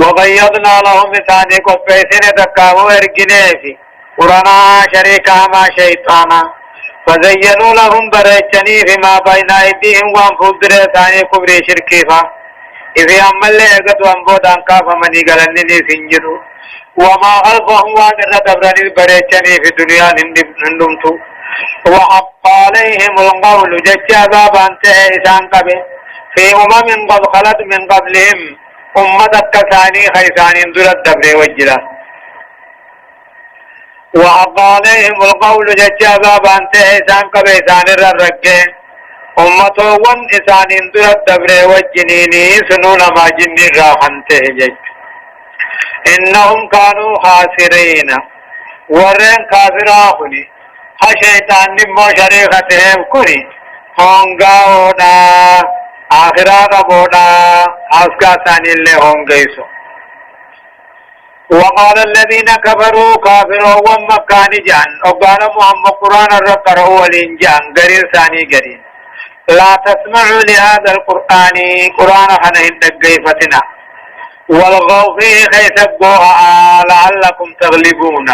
وقيضنا لهم ثاني كفيسين تكاو ارجنيفي قرنا شريكا ما شيطانا فزينوا لهم بريتشني فيما بين ايديهم وانفضر ثاني كبري شركيفا إذا أمال لأغت وانبود أنكا فمني غلنني سنجدو وما خلفهم وانر تبرني بريتشني في الدنيا نندمتو وحق عليهم القول جج عذاب انتهى إسان قبل في قد خلت من قبلهم أمتك ثاني خيسان درد دبر وجلا وحق عليهم القول جج عذاب انتهى إسان قبل إسان الرقين أمته ون إسان درد دبر وجنيني سنون ما جني راحنته جج إنهم كانوا خاسرين ورين كافراهني خشيطان نمو شريختهم كني هونغاونا آخرات بودا أسكا ثاني اللي هونغيسو وقال الذين كفروا كافروا ومكان جان وقال محمد قرآن الرقر والإنجان قرير ثاني قرير لا تسمعوا لهذا القرآن قرآن حنهن قيفتنا والغوا فيه خيثبوها لعلكم تغلبون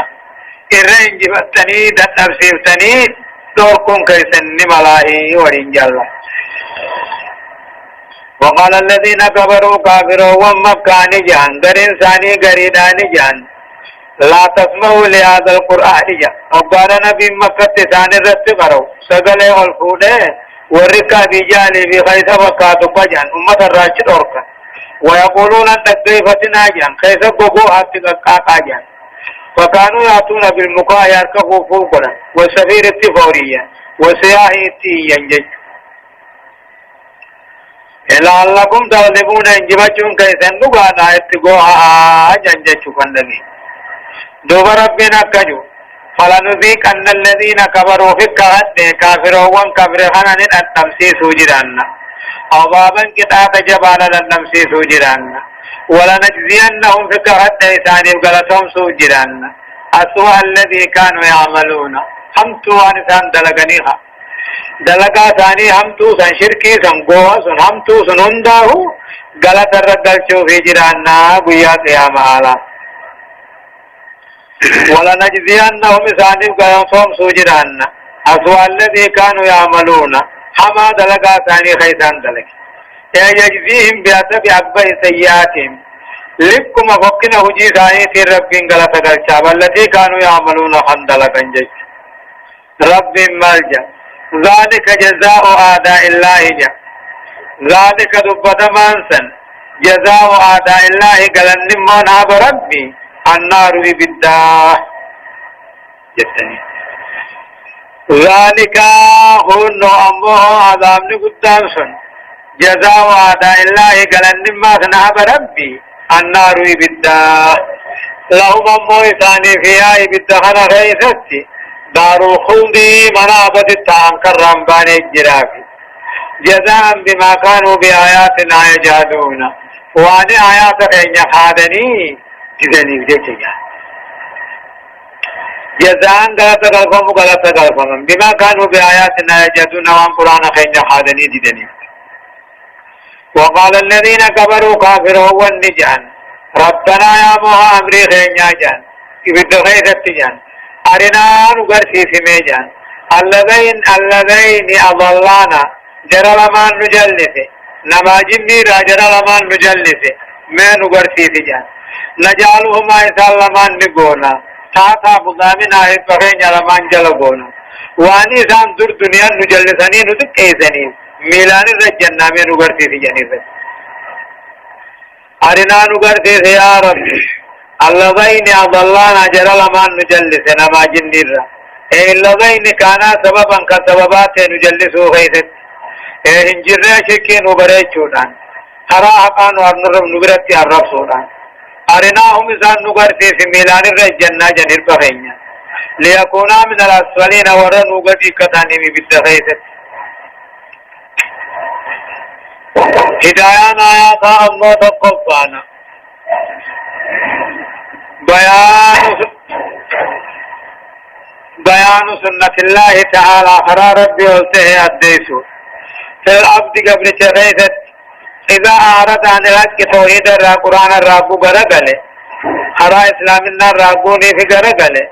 إرين جفتني تتبسيفتني دوركم كيسن ملاهي ورنجال وقال الذين كفروا كافروا ومكان جان قرين ثاني قريدان جان لا تسمعوا لهذا القرآن جان وقال نبي مكة ثاني رت قروا سقل والفوده وركا بجالي بخيث وكاتو بجان أمة الراشد أوركا ويقولون أن تكيفتنا جان خيث قبوها تقاقا جان فكانوا يأتون بالمقاء يركبوا فوقنا والسفير التفورية وسياهي التيجنجج لعلكم تغلبون انجبتهم كيسن نقانا اتقوها جنجج فندني دوب ربنا كجو فلنذيق أن الذين كبروا في الكهد كافروا وان كفر خنن التمسيس وجدان أضابا كتاب جبالا لنمسي سوجران ولنجزينهم في كهد إساني وقلتهم سوجران أسوأ الذي كانوا يعملون همتو أنسان دلقنيها دلقا ثاني همتو سن شركي سن قوة سن همتو سن هنداه غلط الرقل شو في جرانا قيات يا مالا ولنجزينهم إساني وقلتهم سوجران أسوأ الذي كانوا يعملون حما دلقا ثاني خيسان دلق يجزيهم بأسف أكبر سيئاتهم لبكم أفقنا هجي ثاني في رب غلط الشعب التي كانوا يعملون خندلقا جيش رب ملجأ ذلك جزاء أعداء الله جا ذلك دبت مانسا جزاء أعداء الله قال النمان عب ربي النار بالداه جتني ذلك هو أمه عذاب قدام سن جزاء أعداء الله قال النمان عب ربي النار بالداه لهم أمه ثاني فيها بالدهن غيثتي دار الخلد منابت التعنكر رمبان الجرافي جزاء بما كانوا بآياتنا يجادون وعن آياتك إن يخادني جزاني بجيجا جزاء غلط غلفهم بما كانوا بآياتنا يجادون وعن قرآن خين يخادني جزاني وقال الذين كبروا كافروا والنجان ربنا يا موها أمري خين يجان كبت غيث التجان أرنا نغرسي سميجان الذين أضلانا جرى لما نجلسه نما جني را جرى لما نجلسه ما نغرسي سجان نجعلهما إسال لما نقونا تاتا بضامنا إبقين لما نجلقونا واني سان در دنيا نجلساني ندك إيساني ميلاني رجنا ما نغرسي سجاني أرنا نغرسي يا رب الذين أضلانا جرى لما نجلسنا ما جنيرا الذين كانا سببا كسببات نجلسوا غيثت هنجرنا شكين وبريشودان حراحقان وارنرم نغرتي عرب سودان أرناهم إسان نغرتي في ميلان الرجنة جنير بغينا ليكونا من الأسفلين ورى نغرتي كتاني بالدغيثت هدايان آيات الله تقفانا بيان سنة الله تعالى خرى ربي والته الديسو في العبد قبل شريثت إذا أعرض عن الحق توحيد القرآن الرابو غرقله خرى إسلامنا الرابوني في غرقله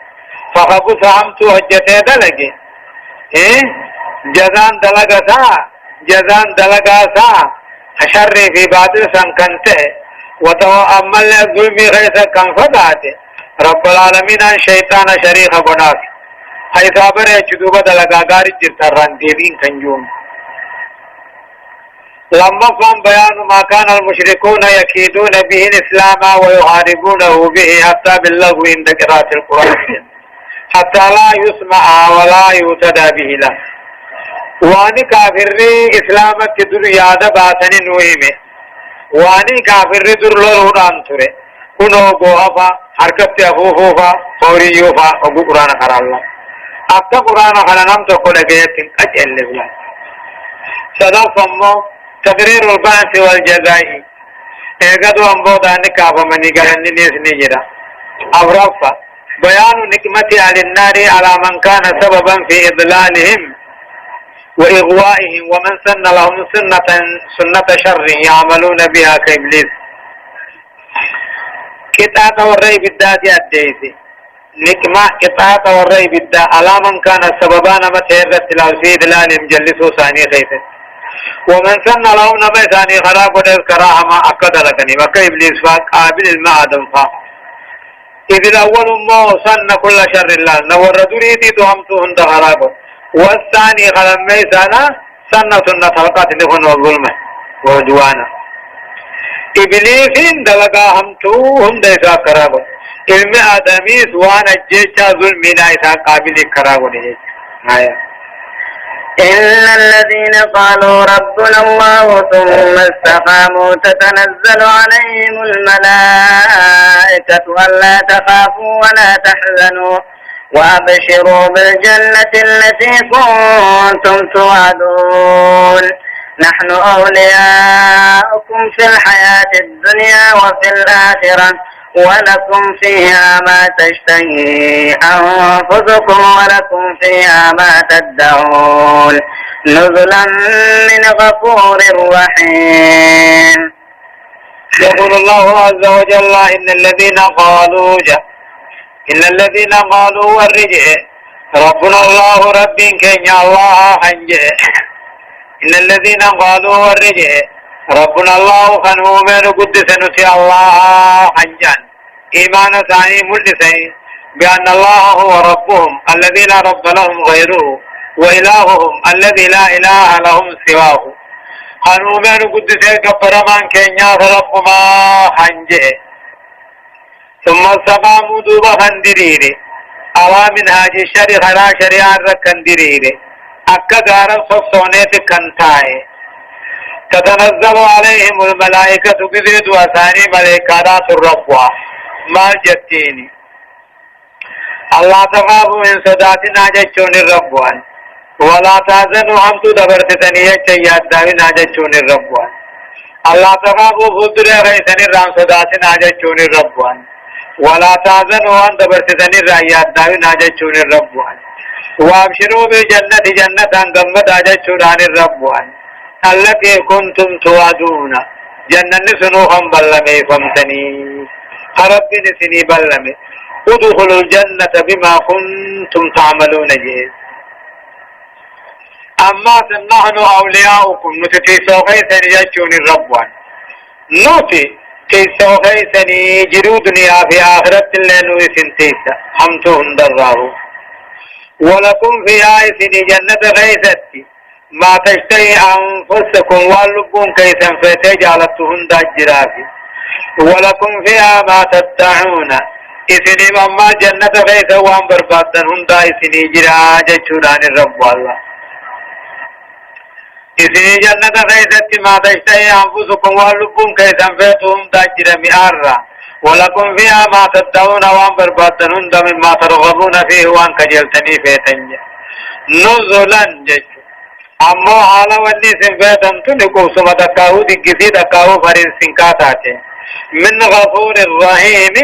فخبو سامتو حجته دلقه جزان دلقا أشر في بعض سنكنته وتأمل الظلم غيث كم فقاته رب العالمين عن شيطان شريخ بناك هاي صابر يجدوبة دلقا غاري جرتران ديبين كنجوم لما فهم بيان ما كان المشركون يكيدون به الإسلام ويحاربونه به حتى باللغو عند قراءة القرآن حتى لا يسمع ولا يهتدى به له واني كافر إسلامك تدر ياد باتن نوهمه واني كافر در لرودان تره كنو بوهفا حركت أفوفوفا فوريوفا وقو قرآن خرا الله أبتا قرآن خرا نم تقول أجيتن أجل لبلا صدق فمو تقرير البعث والجزاء اگدو امبو داني كافا مني قرن نيسني جرا أورفا بيان نكمة على النار على من كان سببا في إضلالهم وإغوائهم ومن سن لهم سنة شر يعملون بها كإبليس كتاب والرأي بالذات الديسي نكمة كتاب والرأي بالذات على من كان سببان متهرة تلاوسي إضلالهم جلسوا ثاني خيثة ومن سن لهم نمي ثاني خراب ودذكراها ما أكد لكني وكإبليس فقابل المعدم فا إذ الأول ما سن كل شر الله نور دريدي دهمتهن دخراب والثاني خلم ميسانا سنة القتل والظلم وعدوانا إبليس دلقا همتو هم ديسا كرابو علم آدمي سوان الجيشا ظلمنا إسا قابل كرابو نجيش إن الذين قالوا ربنا الله ثم استقاموا تتنزل عليهم الملائكة ألا تخافوا ولا تحزنوا وأبشروا بالجنة التي كنتم توعدون نحن أولياؤكم في الحياة الدنيا وفي الآخرة ولكم فيها ما تشتهي أنفسكم ولكم فيها ما تدعون نزلا من غفور رحيم. يقول الله عز وجل إن الذين قالوا والرجع ربنا الله رب كن الله حنجه. إن الذين قالوا والرجع ربنا الله خنو من قدس نسي الله حنجان إيمان ثاني ملسي بأن الله هو ربهم الذي لا رب لهم غيره وإلههم الذي لا إله لهم سواه خنو من قدس كبر من كن رب ما حنجه. ثم استقاموا دوبا خندريري أوا من هاجي الشري خلا شريعة ركندريري أكا غارب صفصونيت كنتاي تتنزل عليهم الملائكة بذيد وثاني ملائكات الربوة ما جتيني الله تخافوا من صداتنا جتشون الربوان ولا تازنوا همتو دبرتتنية چيات داونا جتشون الربوان الله تخافوا فدر غيثن الرام صداتنا جتشون الربوان ولا تازنوا أن دبرتتني الرأيات داونا جتشون الربوان وابشروا بجنة جنة قمت جتشون عن الربوان التي كنتم توعدون جنة سنوهم بلمي فمتني رب نسني بلمي ادخلوا الجنة بما كنتم تعملون جيد. أما نحن أولياؤكم نتتيسو خيثني جتشون الربوان نوتي تيسو خيثني جرو دنيا في آخرة اللينو سنتيسا حمتهم درارو ولكم فيها سني جنة خيثتي ما تشتهي أنفسكم واللبون كيسا فتجعلتهن دجرافي ولكم فيها ما تدعون إثني مما جنة خيثا وان بربادن هندا إثني جراجة چوران الرب والله إثني جنة خيثت ما تشتهي أنفسكم واللبون كيسا فتهم دجرمي آرّا ولكم فيها ما تدعون وان بربادن هندا مما ترغبون فيه وان كجلتني فيتنجا نزلا جج أمو حالا ونی سنفیتن تنکو سمتکاو دکسی دکاو فرین سنکاتاتے من غفور الرحیم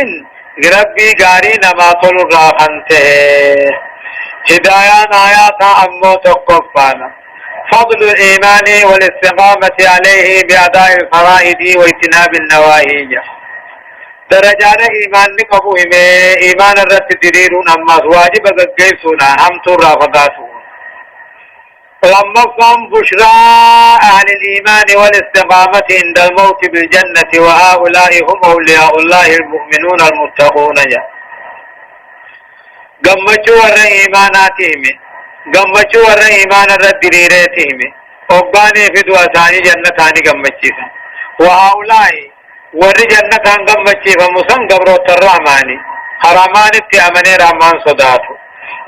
ربی گاری نماطل الراحنتے هدایان آیاتا أمو تقفانا فضل الإيمان والاستقامة عليه بأداء الفرائض واجتناب النواهي درجان إيمان نقبوهم إيمان الرد دليلون أما واجب قيسونا هم ترى فقاتون. لما قام بشرى أهل الإيمان والاستقامة عند الموت بالجنة وهؤلاء هم أولياء الله المؤمنون المتقون قمتوا ورى إيماناتهم قمتوا ورى إيمان الرد دليلاتهم وقاني في دواتاني جنتاني قمتشيسا وهؤلاء ورى جنتان قمتشيفا مسن قبروت الرحماني حرامان اتعمني رحمان صداتو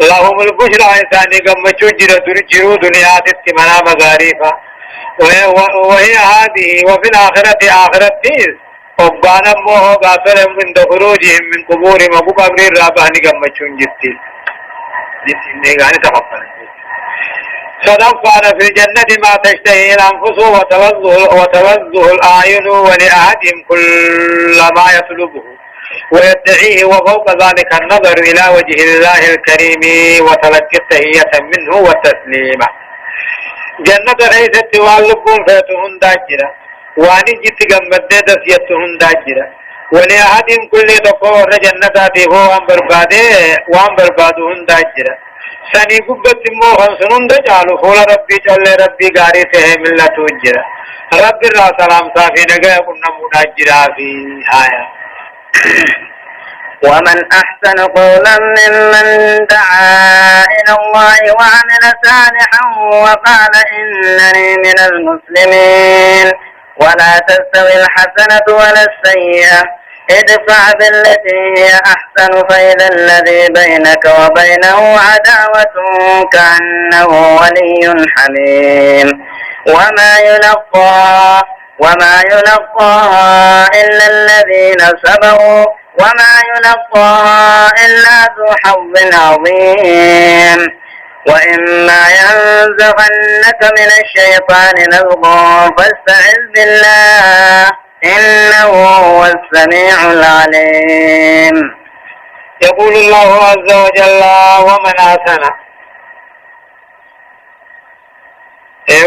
لهم البشرى إنساني قمتشو جرو دنيا تتمنى مغاريفا وهي هذه وفي الآخرة آخرة تيز وقانا موه قاتلهم من خروجهم من قبورهم وقو قبر الرابعني قمتشو جتيز نيغاني تفضل صدقنا في الجنة ما تشتهي الأنفس وتوزه الأعين ولأحدهم كل ما يطلبه ويدعيه وفوق ذلك النظر إلى وجه الله الكريم وتلقي التحية منه والتسليم. جنة ليست واللبون فيتهن داجرة واني جت قمت دسيتهن داجرة ولأحدهم كل دقور جنة هو وان بربادهن داجرة سني قبت موهن سنون دجالو فول ربي جل ربي غاري تهم الله توجرة ربي را سلام صافي نگا كنا مداجرة في آية. ومن أحسن قولا ممن دعا إلى الله وعمل صالحا وقال إنني من المسلمين ولا تستوي الحسنة ولا السيئة ادفع بالتي هي أحسن فإذا الذي بينك وبينه عداوة كأنه ولي حميم وما يلقى إلا الذين صبروا وما يلقى إلا ذو حظ عظيم. وإما ينزغنك من الشيطان نزغ فاستعذ بالله إنه هو السميع العليم. يقول الله عز وجل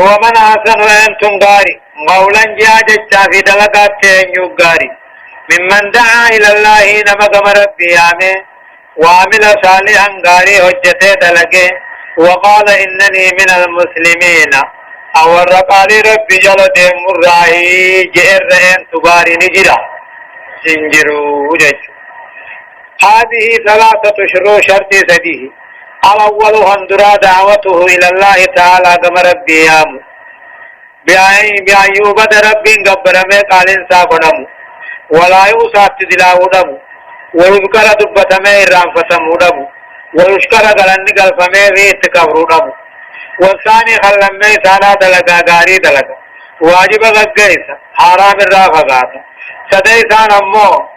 ومن أحسن أنتم غاري قولا جاجتا في دلقات غاري ممن دعا إلى الله نما كما ربي آمين وعمل صالحا غاري حجته دلقه وقال إنني من المسلمين أو الرقال ربي جلد مرعي جئر أن تباري نجرا سنجروا جج. هذه ثلاثة شروع شرط سديه. الأول هندرا دعوته إلى الله تعالى كما ربي آمين بأيوب ربي قبر ما قال إنسان نمو ولا يوسف تدلاو نمو ويذكر دبة ما إرام فتمو نمو ويشكر قلن قلف ما فيه تكبرو نمو والثاني خلم ما سانا دلقا غاري دلقا واجب غقائسا حرام الرافقاتا سديسان أمو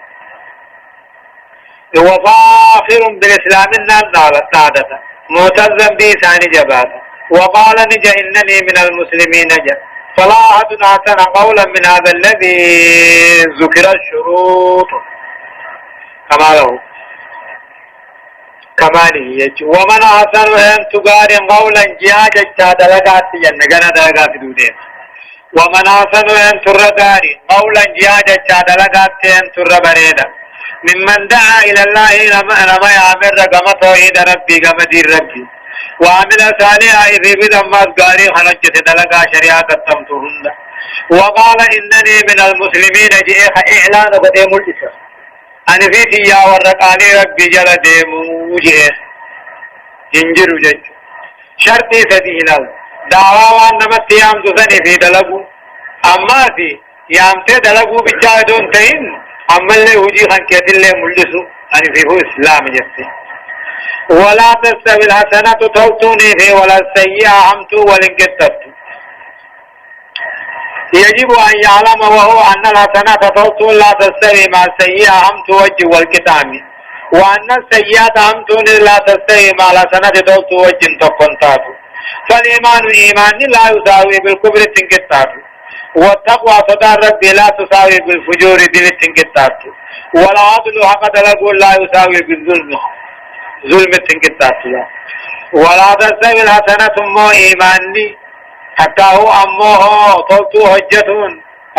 وفاخر بالإسلام النادة معتزم بي ثاني جباتا وقال نجا إنني من المسلمين نجا فلا أحد أحسن قولا من هذا الذي ذكر الشروط كماله يجي ومن أحسن أن تقار قولا جاجا دلقات جنة دلقات دودين ومن أحسن أن تردار قولا جاجا دلقات أن تربريدا ممن دعا إلى الله نما يعمل رقم توحيد ربي كما دين ربي وعمل صالحا في بدم مزقاري خنجت دلقا شريعة التمتهن وقال إنني من المسلمين جئ إعلان بديم الإسلام أن في تيا ورقاني ربي جل ديمو جئ جنجر جج شرطي سدينا دعوة وانما تيام تسني في دلقو أما في يامت دلقو بجاجون تين أما اللي وجي خنكت اللي ملسو أن في هو إسلام جسي ولا تستوي الحسنة توتوني في ولا السيئة همتو ولنكتبت يجب أن يعلم وهو أن الحسنة توتون لا تستوي مع السيئة همتو وجه والكتام وأن السيئة همتو لا تستوي مع الحسنة توتو وجه تقنطاتو فالإيمان إيمان لا يساوي بالكبر تنكتاتو والتقوى صدار ربي لا تساوي بالفجور دل تنكتاتو والعدل حق دلقوا لا يساوي بالظلم ظلم تنكتاتو ولا تستوي الحسنة مو إيماني حتى هو أمه طلتو حجتون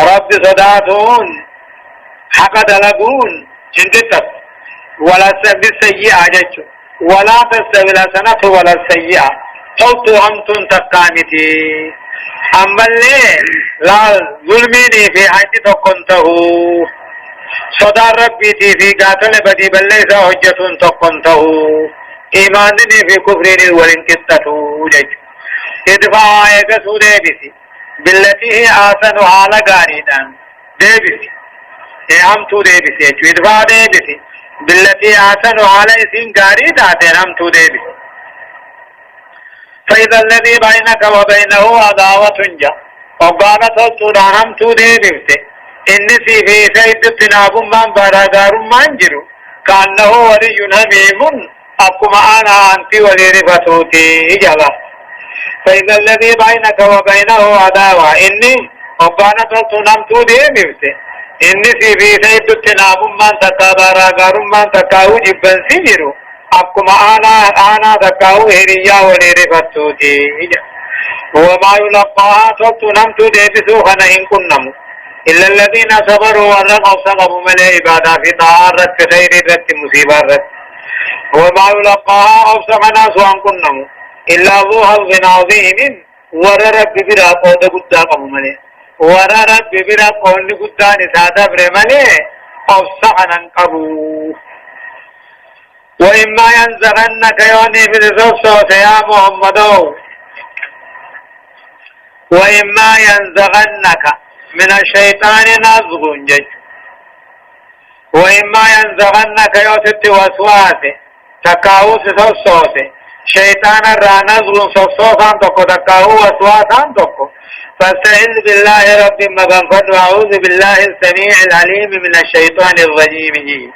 رب صداتون حق دلقون تنكتات ولا بالسيئة جتشو ولا تستوي الحسنة ولا السيئة طلتو همتون تقامتي أما اللي لا ظلميني في حيث تقنته صدار ربي في قاتل بدي بل ليس حجة تقنته إيمانني في كفرين والانكتته جج ادفع يكسو ديبسي بالتي هي آسن حال قاريدان ديبسي همتو ديبسي ادفع ديبسي بالتي آسن حال اسم قاريدان همتو ديبسي فإذا الذي بينك وبينه عداوة جاء وقالت السودان تودي بفته إني في سيد تناب من برادار من جرو كأنه ولي هميم أقوم أنا أنت ولي رفتوتي جلا فإذا الذي بينك وبينه عداوة إني وقالت السودان تودي بفته إني في سيد تناب من تكا برادار من تكاو جبن سجرو أقوم أنا تكاو هريا ولي رفتوتي وما يلقاها تلتنم تدبسو خنهن كنم إلا الذين صبروا ورقوا صغبوا من عبادة في طهارة في خير رت مصيبة رت وما يلقاها أفسخنا سوان كنم إلا ذو حظ عظيم وررب ببرا قود قدا قبو وررب ببرا قود قدا نسادا برمالي أفسخنا قبو وإما ينزغنك يوني في الزوصوص يا محمدو وإما ينزغنك من الشيطان نزغ جج وإما ينزغنك يوسف وسواس تكاوس صوصوس شيطان را نزغ صوصوسان تكو تكاو وسواسان تكو فاستعذ بالله رب مغفر وأعوذ بالله السميع العليم من الشيطان الرجيم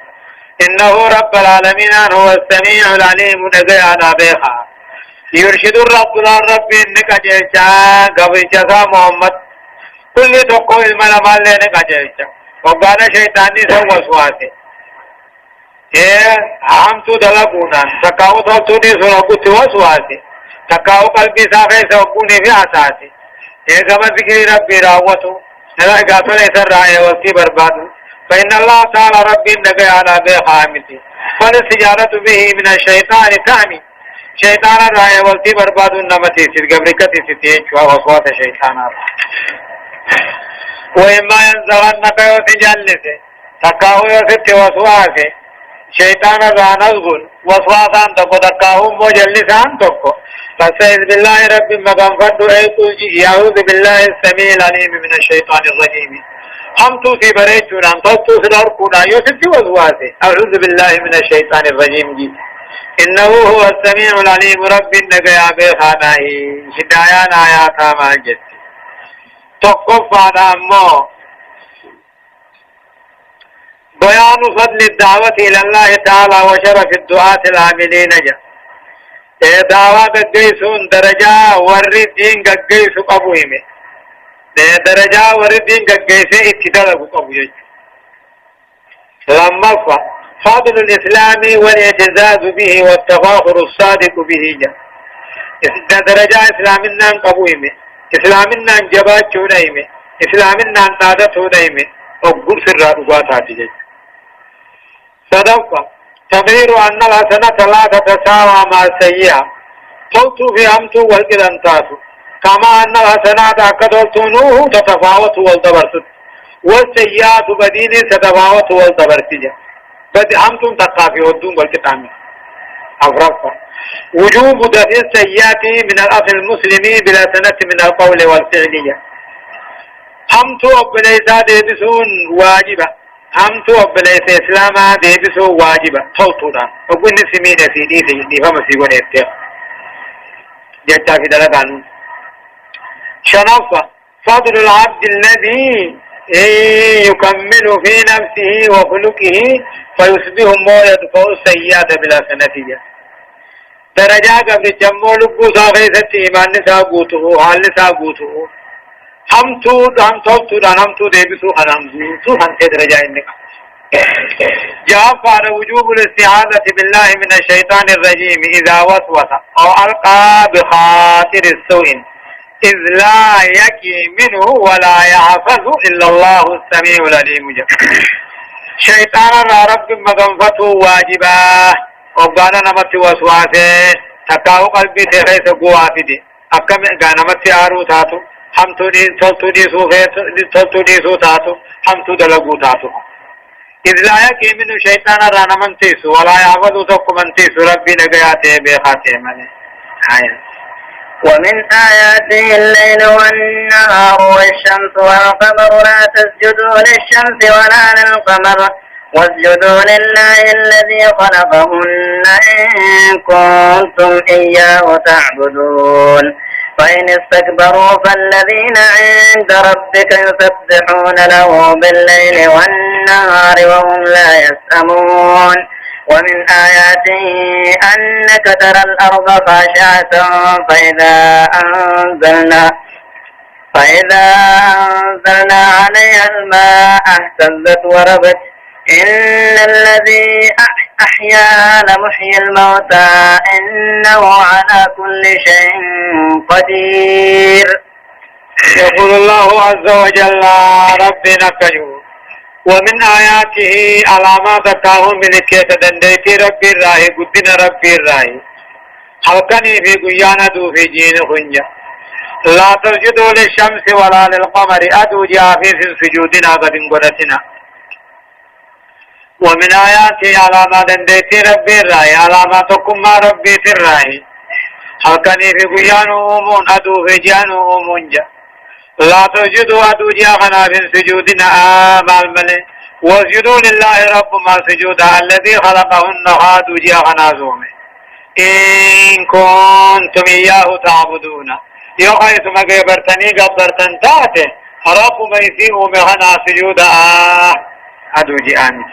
إنه رب العالمين هو السميع العليم نجي على بيخا يرشد الرب الرب إنك جيشا قبل جزا محمد كل تقو المنام لنك جيشا وقال شيطاني سو وسواسي همتو دلقونا تقاو تلتوني سنقوت وسواسي تقاو قلبي ساقي سوقوني في عساسي كما ذكر ربي راوتو نلا قاتل اثر رائع وقتي بربادو فإن الله تعالى ربي نقي على بي خامتي فالسجارة به من الشيطان تعني شيطان رائع وقتي بربادو نمتي سيد قبركتي ستين شوى وصوات شيطان وإما ينزغنك وسجلسي تقاو يوسف وصواسي شيطان رانزغن وصواتان تقو تقاو مجلسان تقو فاستعذ بالله رب مغفرت يعوذ بالله السميع العليم من الشيطان الرجيم هم توسي بريتون هم توسي الاركونا يوسف وزواسي اعوذ بالله من الشيطان الرجيم جي انه هو السميع العليم رب النقيا بخاناه هدايان آياتا ما جد تقف على امو بيان فضل الدعوة الى الله تعالى وشرف الدعاة العاملين جا دعوة قيسون درجة والردين قيس قبوهم درجة والردين قيس اتدلق قبوهم لما فضل الإسلام والاعتزاز به والتفاخر الصادق به جاء درجة إسلامنا قبوهم إسلامنا جبات شونهم إسلامنا نادت شونهم وقل سر رغاتات جاء صدق تبرير أن الحسنة لا تتساوى مع السيئة قلت في أمت والقدنتات كما أن الحسنات أكدلتنوه تتفاوت والتبرت والسيئات بدين تتفاوت والتبرتجة بد أمتم تقافي ودون والكتامي أفرقا وجوب دفع السيئات من الأخ المسلم بلا سنة من القول والفعلية أمت أبليسات يبسون واجبة همتو أبليس إسلاما ديبسو واجبا توتونا وقل نسمين سيدي سيدي فما سيقون يبتغ جاء في دلقان شنفة فضل العبد الذي يكمل في نفسه وخلقه فيصبح ما يدفع السيئات بلا سنتيجة درجة قبل جمع لبو ساقيسة إيمان نساقوته حال نساقوته همتو ديبسو خنامزو خنسي درجة إنك جاء على وجوب الاستعاذة بالله من الشيطان الرجيم إذا وسوس أو ألقى بخاطر السوء إذ لا يكي منه ولا يحفظ إلا الله السميع العليم شيطان رب مغنفته واجبا وقال نمت وسواسه تقاو قلبي تغيث قوافدي أكم نمت آرو تاتو همتو دي سو تاتو همتو دلقو تاتو إذ لا يكي من شيطان رانا من تيسو ولا يعبد تقو من تيسو ربي نقياته بخاته ملي ومن آياته الليل والنهار والشمس والقمر لا تسجدوا للشمس ولا للقمر واسجدوا لله الذي خلقهن إن كنتم إياه تعبدون فإن استكبروا فالذين عند ربك يسبحون له بالليل والنهار وهم لا يسأمون ومن آياته أنك ترى الأرض خاشعة فإذا أنزلنا عليها الماء اهتزت وربت إن الذي أحياها لمحيي الموتى إنه على كل شيء قدير. يقول الله عز وجل ربنا كجو ومن آياته علامات تاهم من كيت دنديت ربي الراهي قدنا ربي الراهي حلقني في قيانا دو في جين خنجا لا تسجدوا للشمس ولا للقمر أدو جافي في سجودنا قد انقلتنا ومن آياته علامات دنديت ربي الراهي علاماتكم ما ربي الراهي حلقني في قيانا أمون أدو في جانو أمون جا لا تسجدوا أدو جاغنا في سجودنا آمال ملي واسجدوا لله رب ما سجودا الذي خلقهن هادو جاغنا زومي إن كنتم إياه تعبدون يوحيث ما قبرتني قبرتن تاتي رب ما يسيه مهنا سجودا أدو جاغنا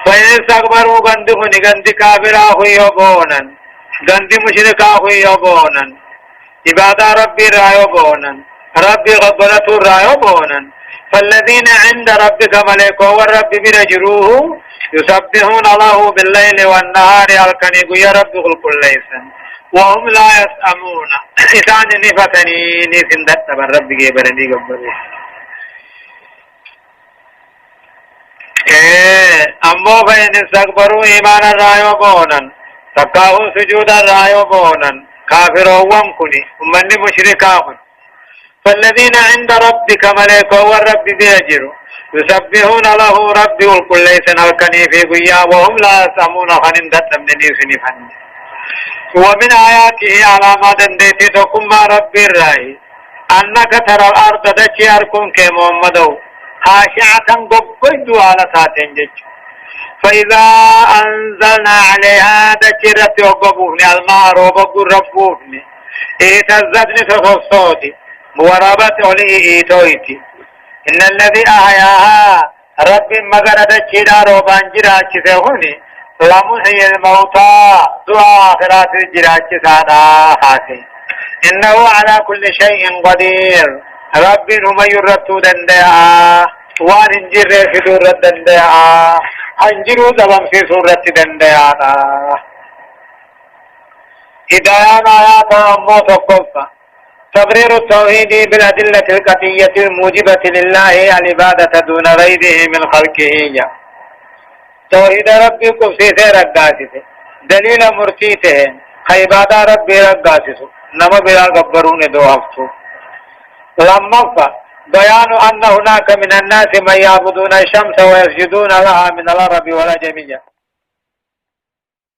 فإن استكبروا قندهن قند كابراه يبونا غندي مشركا هو يبونا عبادة ربي رايبونا ربي غبلته رايبونا فالذين عند ربك ملائكة والرب برجروه يسبحون الله بالليل والنهار الكنيق يا رب كل ليسا وهم لا يسأمون إسان نفتني نسندت بالرب جبرني قبري أمو فإن استكبروا إيمانا رايبونا تقاهوا سجودا رايبونا كافروا وامكني ومن مشركاهم فالذين عند ربك ملائكة والرب بيجروا يسبحون له ربي والكل ليس الكني في قيا وهم لا يسأمون خنم دت من نيسني فن ومن آياته علامات ديتي تقوم مع ربي الرأي أنك ترى الأرض دجي أركون كمحمد خاشعة قبض على ساتين جج فإذا أنزلنا عليها دجي ربي وقبوفني الماء روبق ربوفني اهتزتني تصوتي ورابت عليه إيتويتي إن الذي أحياها رب مغرد الشيدا روبان جراج سهوني لمحيي الموتى دعا آخرات الجراج سانا حاسي إنه على كل شيء قدير رب هم يرتو دندعا وان انجر في دور دندعا انجروا دبم في سورة دندعا هدايان آيات أمو تقفى تبرير التوحيد بالأدلة القطعية الموجبة لله العبادة دون غيره من خلقه توحيد ربي كفسيته رقاسته دليل مرتيته عبادة ربي رقاسته نما بلا قبرون دو هفتو لما بيان أن هناك من الناس من يعبدون الشمس ويسجدون لها من العرب والعجمية